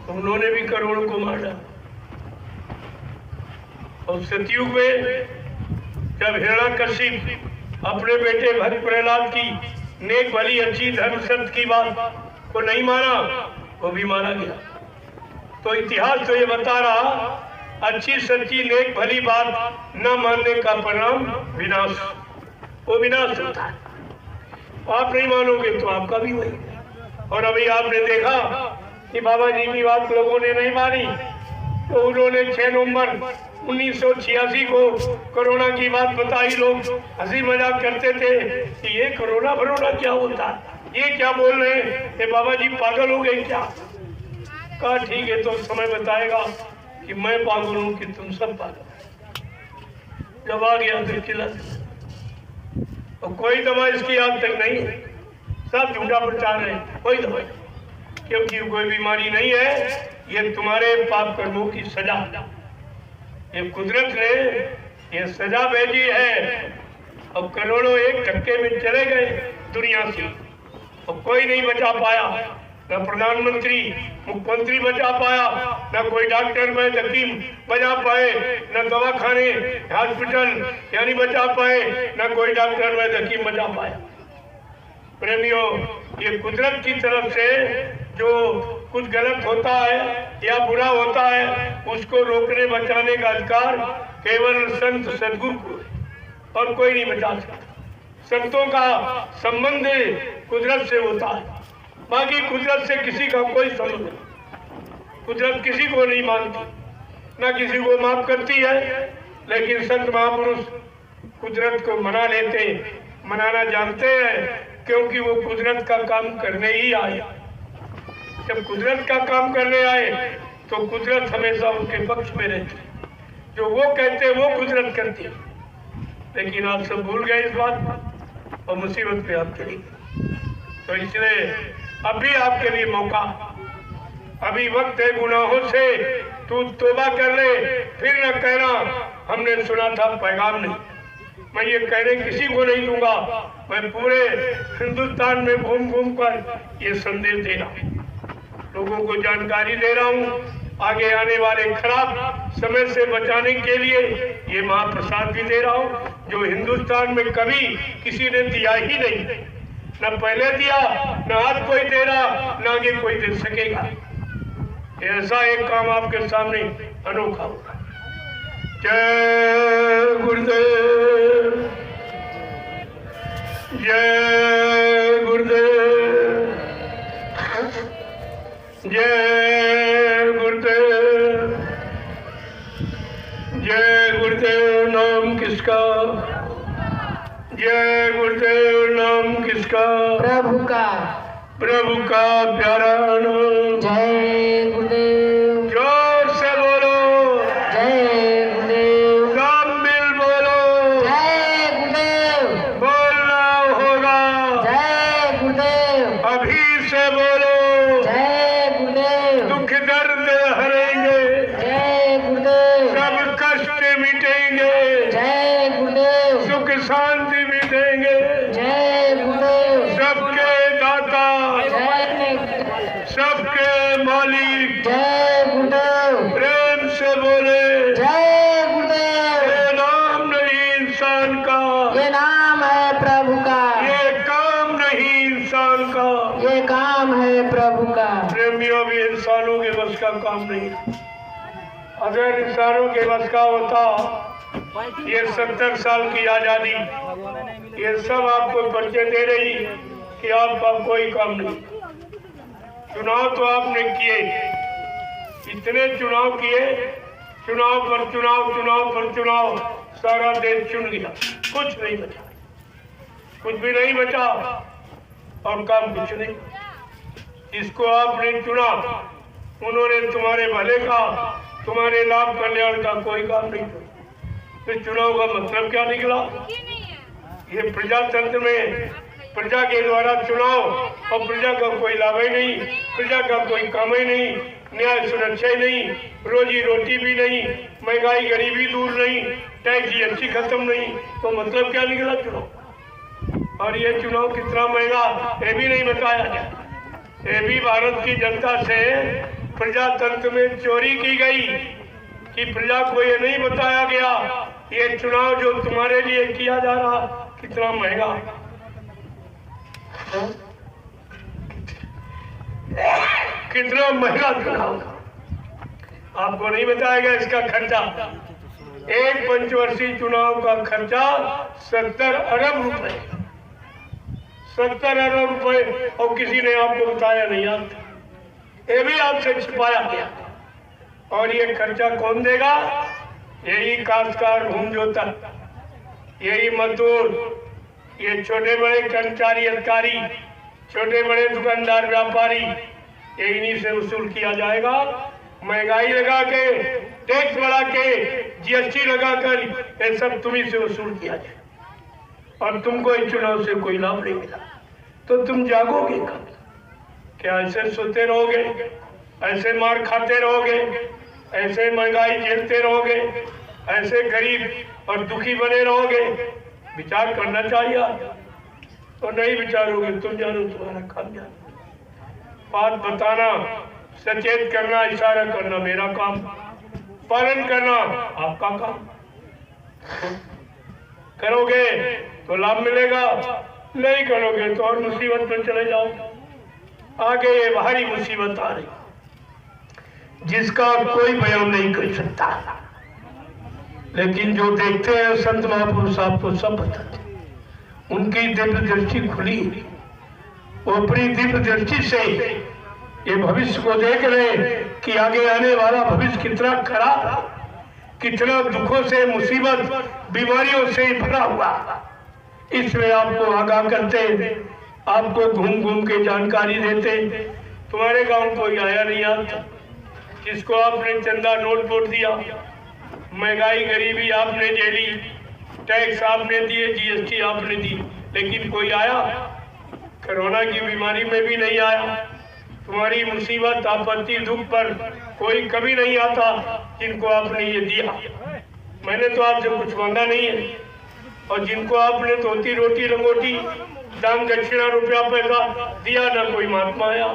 तो उन्होंने भी करोड़ों को मारा। और सतयुग में जब हिरण्यकशिप अपने बेटे भक्त प्रहलाद की नेक भली अच्छी धर्म सत्य की बात को नहीं माना, वो भी मारा गया। तो इतिहास तो ये बता रहा, अच्छी सच्ची नेक भली बात न मानने का परिणाम विनाश, वो विनाश होता है। आप नहीं मानोगे तो आपका भी वही। और अभी आपने देखा कि बाबा जी की बात लोगों ने नहीं मानी, तो उन्होंने 6 नवंबर 1986 को कोरोना की बात बताई। लोग हंसी मजाक करते थे कि ये कोरोना भरोना क्या होता, ये क्या बोल रहे हैं, ये बाबा जी पागल हो गए क्या? कहा ठीक है, तो समय बताएगा कि मैं पागल हूँ कि तुम सब पागल। जब आ गया तो किला, और कोई दवा इसकी आज तक नहीं है, सब झूठा प्रचार है, कोई दवा, क्योंकि कोई बीमारी नहीं है, ये तुम्हारे पाप कर्मों की सजा। ये कुदरत ने ये सजा भेजी है। अब करोड़ों एक धक्के में चले गए दुनिया से, और कोई नहीं बचा पाया, न प्रधानमंत्री मुख्यमंत्री बचा पाया, न कोई डॉक्टर वैद हकीम बचा पाए, न दवाखाने हॉस्पिटल यानी बचा पाए, न कोई डॉक्टर वैद हकीम बचा पाया। प्रेमियों, ये कुदरत की तरफ से जो कुछ गलत होता है या बुरा होता है, उसको रोकने बचाने का अधिकार केवल संत सदगुरु को है, और कोई नहीं बचा सकता। संतों का संबंध कुदरत से होता है, बाकी कुदरत से किसी का कोई संबंध नहीं। कुदरत किसी को नहीं मानती, ना किसी को माफ करती है, लेकिन संत महापुरुष कुदरत को मना लेते, मनाना जानते हैं, क्योंकि वो कुदरत का काम करने ही आए। जब कुदरत का काम करने आए तो कुदरत हमेशा उनके पक्ष में रहती, जो वो कहते हैं वो कुदरत करती है। लेकिन आप सब भूल गए इस बात और मुसीबत पे आप चली। तो इसलिए अभी आपके लिए मौका, अभी वक्त है गुनाहों से तू तौबा कर ले, फिर न कहना हमने सुना था पैगाम नहीं। मैं ये कहने किसी को नहीं दूंगा, मैं पूरे हिंदुस्तान में घूम घूम कर ये संदेश दे रहा हूँ, लोगों को जानकारी दे रहा हूँ। आगे आने वाले खराब समय से बचाने के लिए ये महाप्रसाद भी दे रहा हूँ, जो हिंदुस्तान में कभी किसी ने दिया ही नहीं, न पहले दिया, न आज कोई दे रहा, न आगे कोई दे सकेगा। ऐसा एक काम आपके सामने अनोखा होगा। जय गुरुदेव, जय गुरुदेव, जय गुरुदेव, जय गुरुदेव। नाम किसका? जय गुरुदेव। नाम किसका? प्रभु का। प्रभु का प्यारा नाम। जय गुरुदेव। जोर से बोलो, जय गुरुदेव। सब मिल बोलो, जय गुरुदेव। बोलना होगा, जय गुरुदेव। अभी से बोलो, जय गुरुदेव। दुख दर्द हरेंगे, जय गुरुदेव। सब कष्ट मिटेंगे, जय गुरुदेव। सुख शांति भी देंगे। जय गुरुदेव। सबके दाता, जय सबके मालिक, जय गुरुदेव। प्रेम से बोले, जय गुरुदेव। ये नाम नहीं इंसान का, ये नाम है प्रभु का, ये काम नहीं इंसान का। ये काम है प्रभु का। प्रेमियों, भी इंसानों के बस का काम नहीं। अगर इंसानों के बस का होता ये 70 साल की आजादी, ये सब आपको परिचय दे रही कि आपका कोई काम नहीं। चुनाव तो आपने किए, इतने चुनाव किए, चुनाव पर चुनाव, चुनाव पर चुनाव, सारा देश चुन गया, कुछ नहीं बचा, कुछ भी नहीं बचा और काम कुछ नहीं। जिसको आपने चुना उन्होंने तुम्हारे भले का, तुम्हारे लाभ कल्याण का कोई काम नहीं किया। तो चुनाव का मतलब क्या निकला? ये प्रजातंत्र में प्रजा के द्वारा चुनाव और प्रजा का कोई लाभ ही नहीं, प्रजा का कोई काम ही नहीं, न्याय सुरक्षा ही नहीं, रोजी रोटी भी नहीं, महंगाई गरीबी दूर नहीं, टैक्स जीएसटी खत्म नहीं, तो मतलब क्या निकला चुनाव? और ये चुनाव कितना महंगा ये भी नहीं बताया गया। ये भी भारत की जनता से प्रजातंत्र में चोरी की गई कि प्रजा को ये नहीं बताया गया ये चुनाव जो तुम्हारे लिए किया जा रहा कितना महंगा, कितना महंगा चुनाव आपको नहीं बताया गया। इसका खर्चा, एक पंचवर्षीय चुनाव का खर्चा 70 अरब रुपए, 70 अरब रुपए, और किसी ने आपको बताया नहीं आता, ये भी आपसे छिपाया गया। और ये खर्चा कौन देगा? यही काश्तकार भूमि जोता, यही मजदूर, ये छोटे बड़े कर्मचारी अधिकारी, छोटे बड़े दुकानदार व्यापारी, ये इन्हीं से वसूल किया जाएगा। महंगाई लगा के, टैक्स बढ़ा के, जीएसटी लगा कर ये सब तुम्ही से वसूल किया जाए और तुमको इस चुनाव से कोई लाभ नहीं मिला तो तुम जागोगे कब? क्या ऐसे सोते रहोगे, ऐसे मार खाते रहोगे, ऐसे महंगाई झेलते रहोगे, ऐसे गरीब और दुखी बने रहोगे? विचार करना चाहिए। और नहीं विचारोगे तुम जानो तुम्हारा काम जानो। बात बताना, सचेत करना, इशारा करना मेरा काम, पालन करना आपका काम। करोगे तो लाभ मिलेगा, नहीं करोगे तो और मुसीबत में चले जाओ। आगे ये भारी मुसीबत आ रही जिसका कोई बयान नहीं कर सकता, लेकिन जो देखते हैं संत महापुरुष आपको सब बताते, उनकी दिव्य दृष्टि खुली, वो अपनी दिव्य दृष्टि से ये भविष्य को देख रहे कि आगे आने वाला भविष्य कितना खराब, कितना दुखों से, मुसीबत, बीमारियों से भरा हुआ। इसलिए आपको आगाह करते, आपको घूम घूम के जानकारी देते। तुम्हारे गांव कोई आया नहीं आता, जिसको आपने चंदा नोट वोट दिया, महंगाई गरीबी आपने झेली, टैक्स आपने दिए, जीएसटी आपने दी, लेकिन कोई आया? कोरोना की बीमारी में भी नहीं आया। तुम्हारी मुसीबत, आपत्ति, दुख पर कोई कभी नहीं आता जिनको आपने ये दिया। मैंने तो आपसे कुछ मांगा नहीं है, और जिनको आपने धोती रोटी लंगोटी दान दक्षिणा रुपया पैसा दिया, ना कोई महात्मा आया,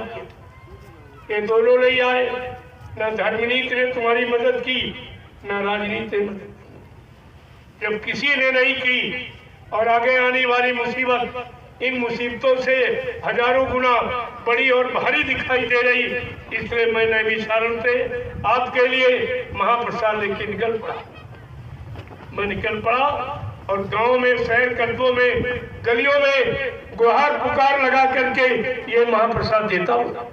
ये दोनों नहीं आए। ना धर्मनीति ने तुम्हारी मदद की, ना राजनीति ने मदद की। जब किसी ने नहीं की और आगे आने वाली मुसीबत इन मुसीबतों से हजारों गुना बड़ी और भारी दिखाई दे रही, इसलिए मैंने भी सारण से आपके लिए महाप्रसाद लेके निकल पड़ा। मैं निकल पड़ा और गांव में, शहर कस्बों में, गलियों में गुहार पुकार लगा करके ये महाप्रसाद देता हूँ,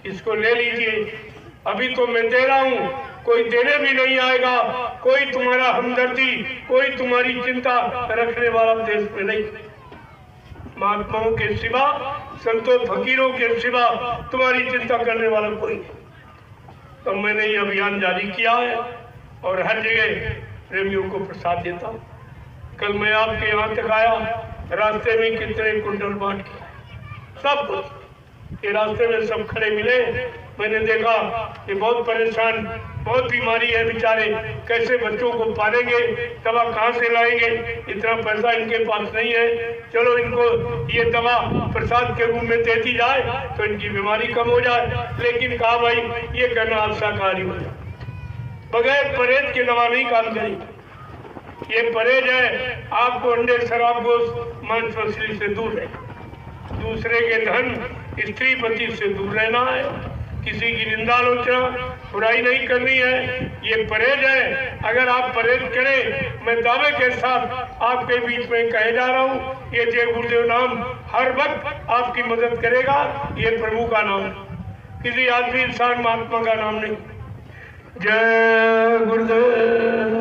इसको ले लीजिए। अभी तो मैं दे रहा हूँ, कोई देने भी नहीं आएगा, कोई तुम्हारा हमदर्दी, कोई तुम्हारी चिंता रखने वाला देश में नहीं। महात्माओं के सिवा, संतों फकीरों के सिवा तुम्हारी चिंता करने वाला कोई नहीं। तो मैंने ये अभियान जारी किया है और हर जगह प्रेमियों को प्रसाद देता हूँ। कल मैं आपके यहाँ तक आया, रास्ते में कितने कुंटल बांट के सब कुछ, ये रास्ते में सब खड़े मिले। मैंने देखा ये बहुत परेशान, बहुत बीमारी है बेचारे, कैसे बच्चों को पालेंगे, दवा कहाँ से लाएंगे, इतना पैसा इनके पास नहीं है, चलो इनको ये दवा प्रसाद के रूप में दे दी जाए तो इनकी बीमारी कम हो जाए। लेकिन कहा भाई ये करना आप शाकाहारी हो जाए, बगैर परहेज के दवा नहीं काम करेगी। ये परहेज है, आपको अंडे, शराब, गोश्त, मांस मछली से दूर रहे, दूसरे के धन, स्त्री पति से दूर रहना है, किसी की निंदा आलोचना बुराई नहीं करनी है, ये परहेज है। अगर आप परहेज करें, मैं दावे के साथ आपके बीच में कहे जा रहा हूँ, ये जय गुरुदेव नाम हर वक्त आपकी मदद करेगा। ये प्रभु का नाम, किसी आदमी इंसान महात्मा का नाम नहीं। जय गुरुदेव।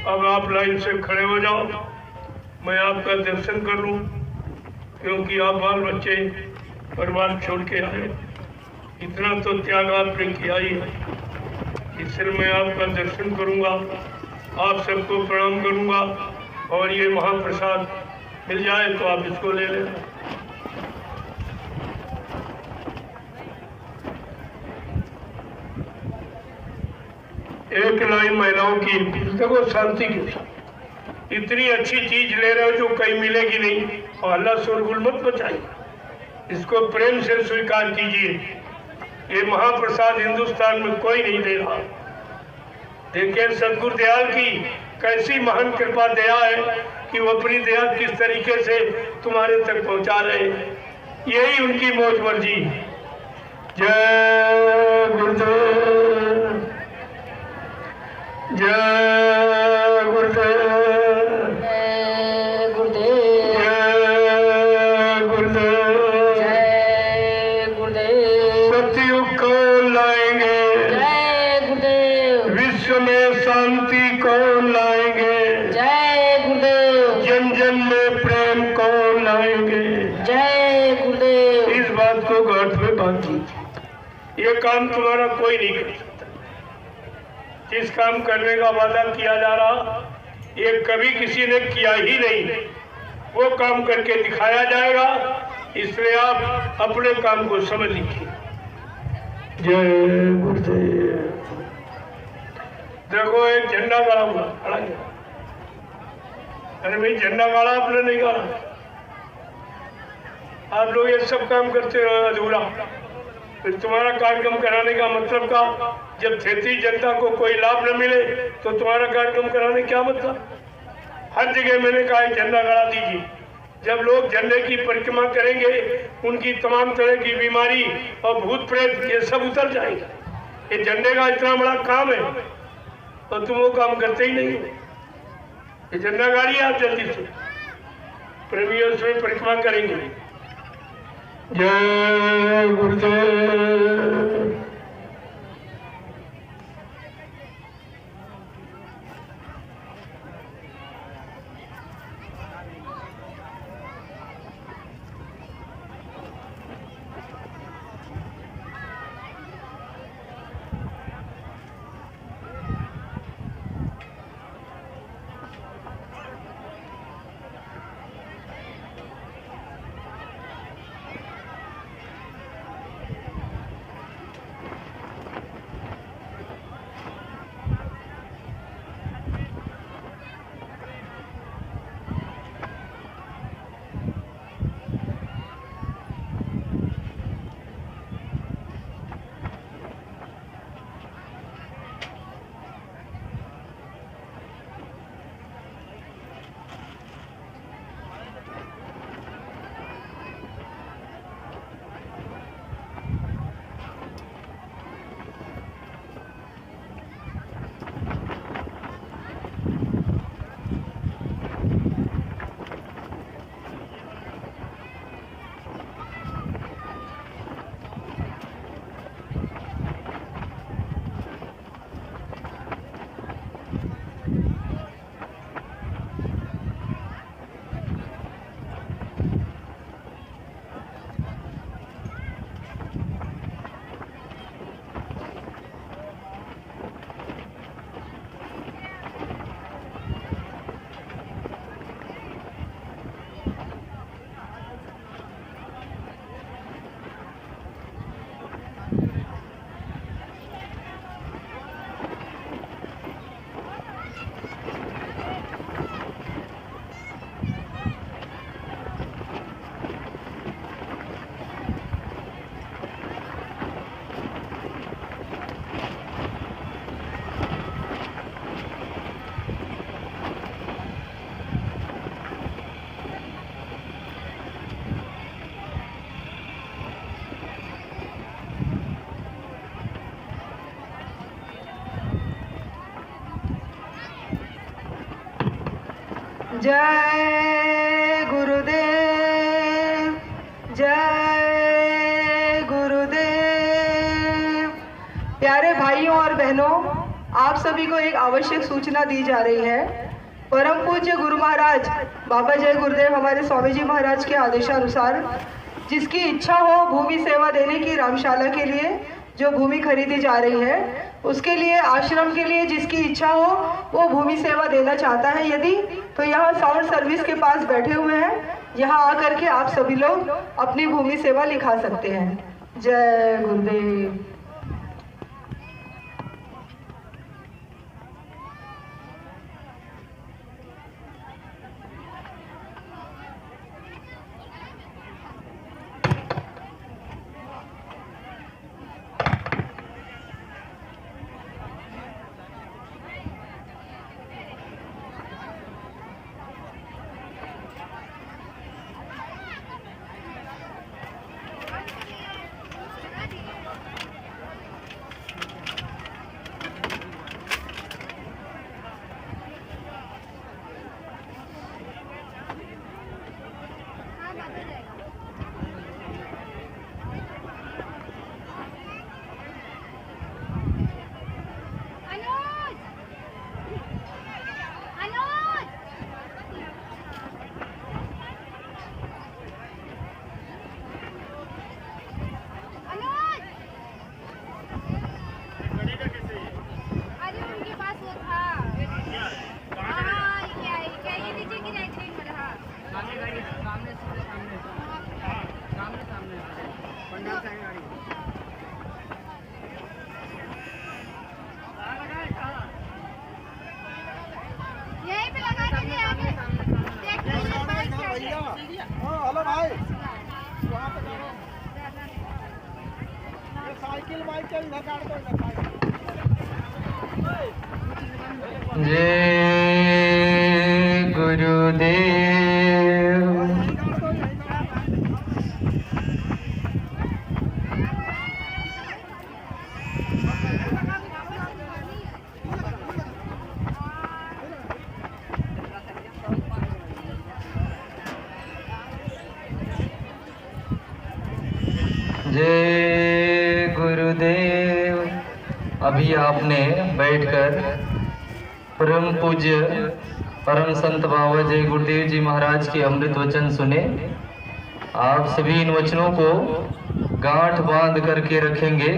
अब आप लाइन से खड़े हो जाओ, मैं आपका दर्शन कर लूं, क्योंकि आप बाल बच्चे परिवार छोड़ के आए, इतना तो त्याग आपने किया ही है। इसलिए मैं आपका दर्शन करूंगा, आप सबको प्रणाम करूंगा, और ये महाप्रसाद मिल जाए तो आप इसको ले लेना। एक लाइन महिलाओं की, देखो शांति के साथ, इतनी अच्छी चीज ले रहे हो जो कहीं मिलेगी नहीं, और अल्लाह शोरगुल मत मचाइए, इसको प्रेम से स्वीकार कीजिए। ये महाप्रसाद हिंदुस्तान में कोई नहीं दे रहा। देखिए सदगुरु दयाल की कैसी महान कृपा दया है कि वो अपनी दया किस तरीके से तुम्हारे तक पहुंचा रहे हैं, यही उनकी मौज मर्जी। जय गुरुदेव, जय गुरुदेव, जय गुरुदेव, जय गुरुदेव। जय गुरुदेव, सतयुग कौन लाएंगे, जय गुरुदेव, विश्व में शांति कौन लाएंगे, जय गुरुदेव, जन जन में प्रेम कौन लाएंगे। जय गुरुदेव। इस बात को गांठ में बांध लीजिए, ये काम तुम्हारा कोई नहीं कर सकता। जिस काम करने का वादा किया जा रहा, ये कभी किसी ने किया ही नहीं, वो काम करके दिखाया जाएगा। इसलिए आप अपने काम को समझ लीजिए। जय गुरुदेव। देखो एक झंडा गाड़ा हुआ खड़ा गया। अरे भाई झंडा गाड़ा आपने नहीं गाड़ा, आप लोग ये सब काम करते रहो अधूरा। फिर तुम्हारा कार्यक्रम कराने का मतलब का, जब क्षेत्रीय जनता को कोई लाभ न मिले तो तुम्हारा कार्यक्रम कराने क्या मतलब। हर जगह मैंने कहा झंडा गड़ा दीजिए। जब लोग झंडे की परिक्रमा करेंगे, उनकी तमाम तरह की बीमारी और भूत प्रेत ये सब उतर जाएंगे। ये झंडे का इतना बड़ा काम है और तुम वो काम करते ही नहीं हो। ये झंडा गाड़ी आप जल्दी से प्रेमियों से परिक्रमा करेंगे। जय गुरुदेव। जय गुरुदेव, जय गुरुदेव। प्यारे भाइयों और बहनों, आप सभी को एक आवश्यक सूचना दी जा रही है। परम पूज्य गुरु महाराज बाबा जय गुरुदेव हमारे स्वामी जी महाराज के आदेशानुसार जिसकी इच्छा हो भूमि सेवा देने की रामशाला के लिए जो भूमि खरीदी जा रही है, उसके लिए आश्रम के लिए जिसकी इच्छा हो वो भूमि सेवा देना चाहता है यदि, तो यहाँ साउंड सर्विस के पास बैठे हुए हैं, यहाँ आकर के आप सभी लोग अपनी भूमि सेवा लिखा सकते हैं। जय गुरुदेव। हेलो भाई, वहाँ पे साइकिल वाइकिल न काट दो। जय गुरुदेव। जय गुरुदेव। अभी आपने बैठकर परम पूज्य परम संत बाबा जय गुरुदेव जी महाराज के अमृत वचन सुने। आप सभी इन वचनों को गांठ बांध करके रखेंगे।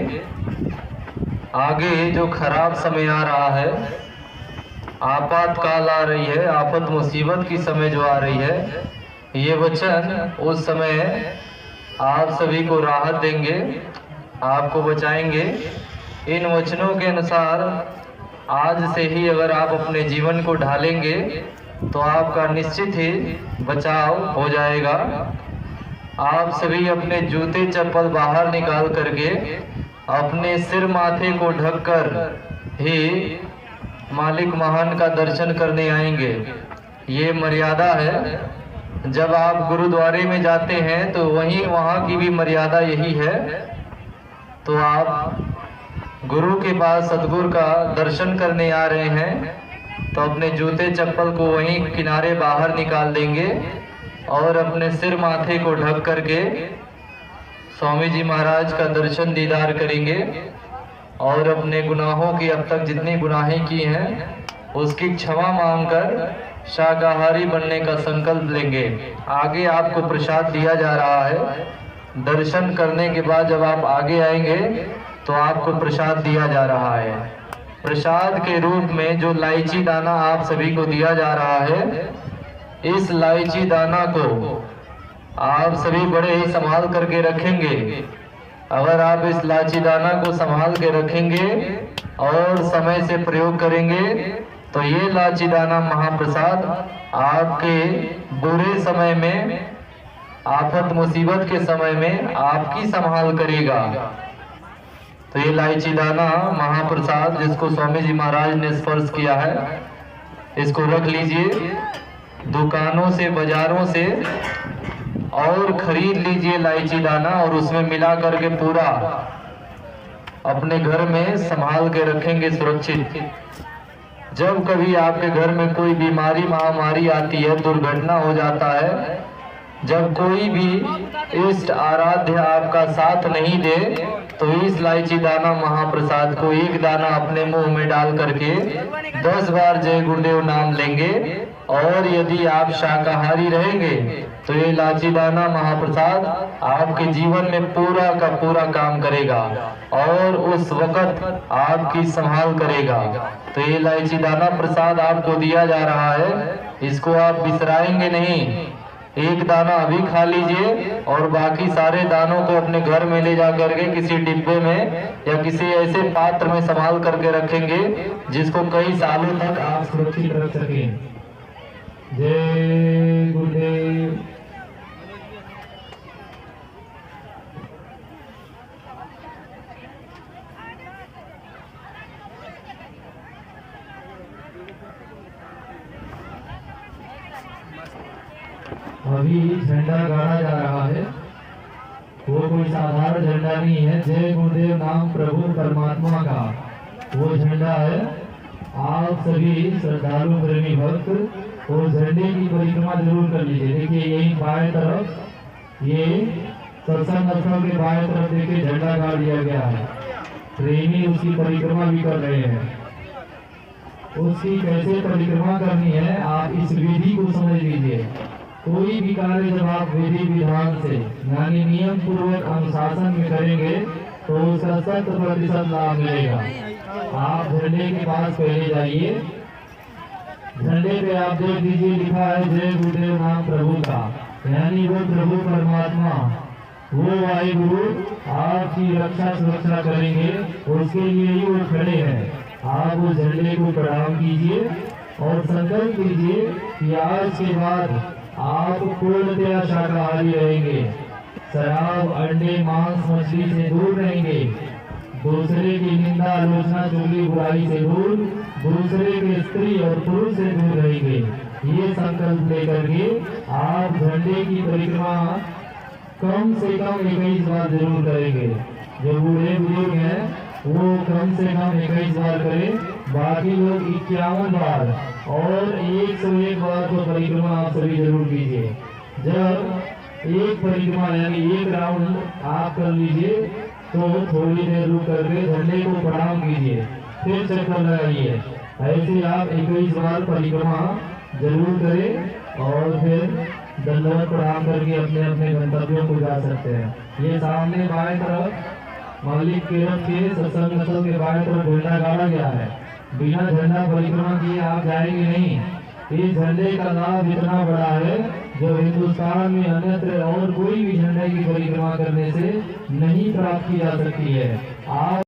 आगे जो खराब समय आ रहा है, आपातकाल आ रही है, आफत मुसीबत की समय जो आ रही है, ये वचन उस समय आप सभी को राहत देंगे, आपको बचाएंगे। इन वचनों के अनुसार आज से ही अगर आप अपने जीवन को ढालेंगे तो आपका निश्चित ही बचाव हो जाएगा। आप सभी अपने जूते चप्पल बाहर निकाल करके अपने सिर माथे को ढककर ही मालिक महान का दर्शन करने आएंगे। ये मर्यादा है। जब आप गुरुद्वारे में जाते हैं तो वहाँ की भी मर्यादा यही है। तो आप गुरु के पास सतगुरु का दर्शन करने आ रहे हैं तो अपने जूते चप्पल को वहीं किनारे बाहर निकाल देंगे और अपने सिर माथे को ढक करके स्वामी जी महाराज का दर्शन दीदार करेंगे और अपने गुनाहों की अब तक जितनी गुनाहें की हैं उसकी क्षमा मांगकर शाकाहारी बनने का संकल्प लेंगे। आगे आपको प्रसाद दिया जा रहा है। दर्शन करने के बाद जब आप आगे आएंगे तो आपको प्रसाद दिया जा रहा है। प्रसाद के रूप में जो इलायची दाना आप सभी को दिया जा रहा है, इस इलायची दाना को आप सभी बड़े ही संभाल करके रखेंगे। अगर आप इस इलायची दाना को संभाल के रखेंगे और समय से प्रयोग करेंगे तो ये इलायची दाना महाप्रसाद आपके बुरे समय में, आफत मुसीबत के समय में आपकी संभाल करेगा। तो ये इलायची दाना महाप्रसाद जिसको स्वामी जी महाराज ने स्पर्श किया है, इसको रख लीजिए। दुकानों से, बाजारों से और खरीद लीजिए इलायची दाना और उसमें मिला करके पूरा अपने घर में संभाल के रखेंगे सुरक्षित। जब कभी आपके घर में कोई बीमारी महामारी आती है, दुर्घटना हो जाता है, जब कोई भी इष्ट आराध्य आपका साथ नहीं दे, तो इस इलायची दाना महाप्रसाद को एक दाना अपने मुंह में डाल करके 10 बार जय गुरुदेव नाम लेंगे। और यदि आप शाकाहारी रहेंगे तो ये इलायची दाना महाप्रसाद आपके जीवन में पूरा का पूरा काम करेगा और उस वक्त आपकी संभाल करेगा। तो ये इलायची दाना प्रसाद आपको दिया जा रहा है, इसको आप बिसराएंगे नहीं। एक दाना अभी खा लीजिए और बाकी सारे दानों को अपने घर में ले जा करके किसी डिब्बे में या किसी ऐसे पात्र में संभाल करके रखेंगे जिसको कई सालों तक आप सुरक्षित रख सकें। जय गुरुदेव। अभी झंडा गाड़ा जा रहा है, वो कोई साधारण झंडा नहीं है, जय गुरुदेव नाम प्रभु परमात्मा का वो झंडा है। आप सभी श्रद्धालु प्रेमी भक्त वो झंडे की परिक्रमा जरूर कर लीजिए। देखिए यही बाएं तरफ, ये सत्संग स्थल के बाएं तरफ देखिए झंडा गाड़ दिया गया है, प्रेमी उसकी परिक्रमा भी कर रहे हैं। उसकी कैसे परिक्रमा करनी है आप इस विधि को समझ लीजिए। कोई भी कार्य जब आप विधि विधान से यानी नियम पूर्वक अनुशासन में करेंगे तो उसका 100% लाभ मिलेगा। आप झंडे के पास पहले जाइए, झंडे पे आप देख लीजिए लिखा है जय गुरुदेव नाम प्रभु का, यानी वो प्रभु परमात्मा वो वाहिगुरु आपकी रक्षा सुरक्षा करेंगे, उसके लिए ही वो खड़े हैं। आप वो झंडे को प्रणाम कीजिए और संकल्प कीजिए कि आज के बाद आप पूर्णतया शाकाहारी रहेंगे, शराब अंडे मांस मछली से दूर रहेंगे, दूसरे की निंदा आलोचना चुगली बुराई से दूर, दूसरे के स्त्री और पुरुष से दूर रहेंगे। ये संकल्प लेकर के आप झंडे की परिक्रमा कम से कम 21 बार जरूर करेंगे। जो बूढ़े बुजुर्ग हैं वो कम से कम 21 बार करें, बाकी लोग 51 बार और 101 बार को परिक्रमा आप सभी जरूर कीजिए। जब एक परिक्रमा यानी एक राउंड आप कर लीजिए तो थोड़ी देर रुक करके झंडे को प्रणाम कीजिए, फिर चक्कर लगाइए। ऐसे आप 21 बार परिक्रमा जरूर करें और फिर दंडवत प्रणाम करके अपने अपने गंतव्यों को जा सकते हैं। ये सामने बाएं तरफ मालिक केरम के सत्संग स्थल के बाएं तरफ झंडा गाड़ा गया है। बिना झंडा परिक्रमा किए आप जाएंगे नहीं। इस झंडे का लाभ इतना बड़ा है जो हिंदुस्तान में अन्यत्र और कोई भी झंडे की परिक्रमा करने से नहीं प्राप्त की जा सकती है। आप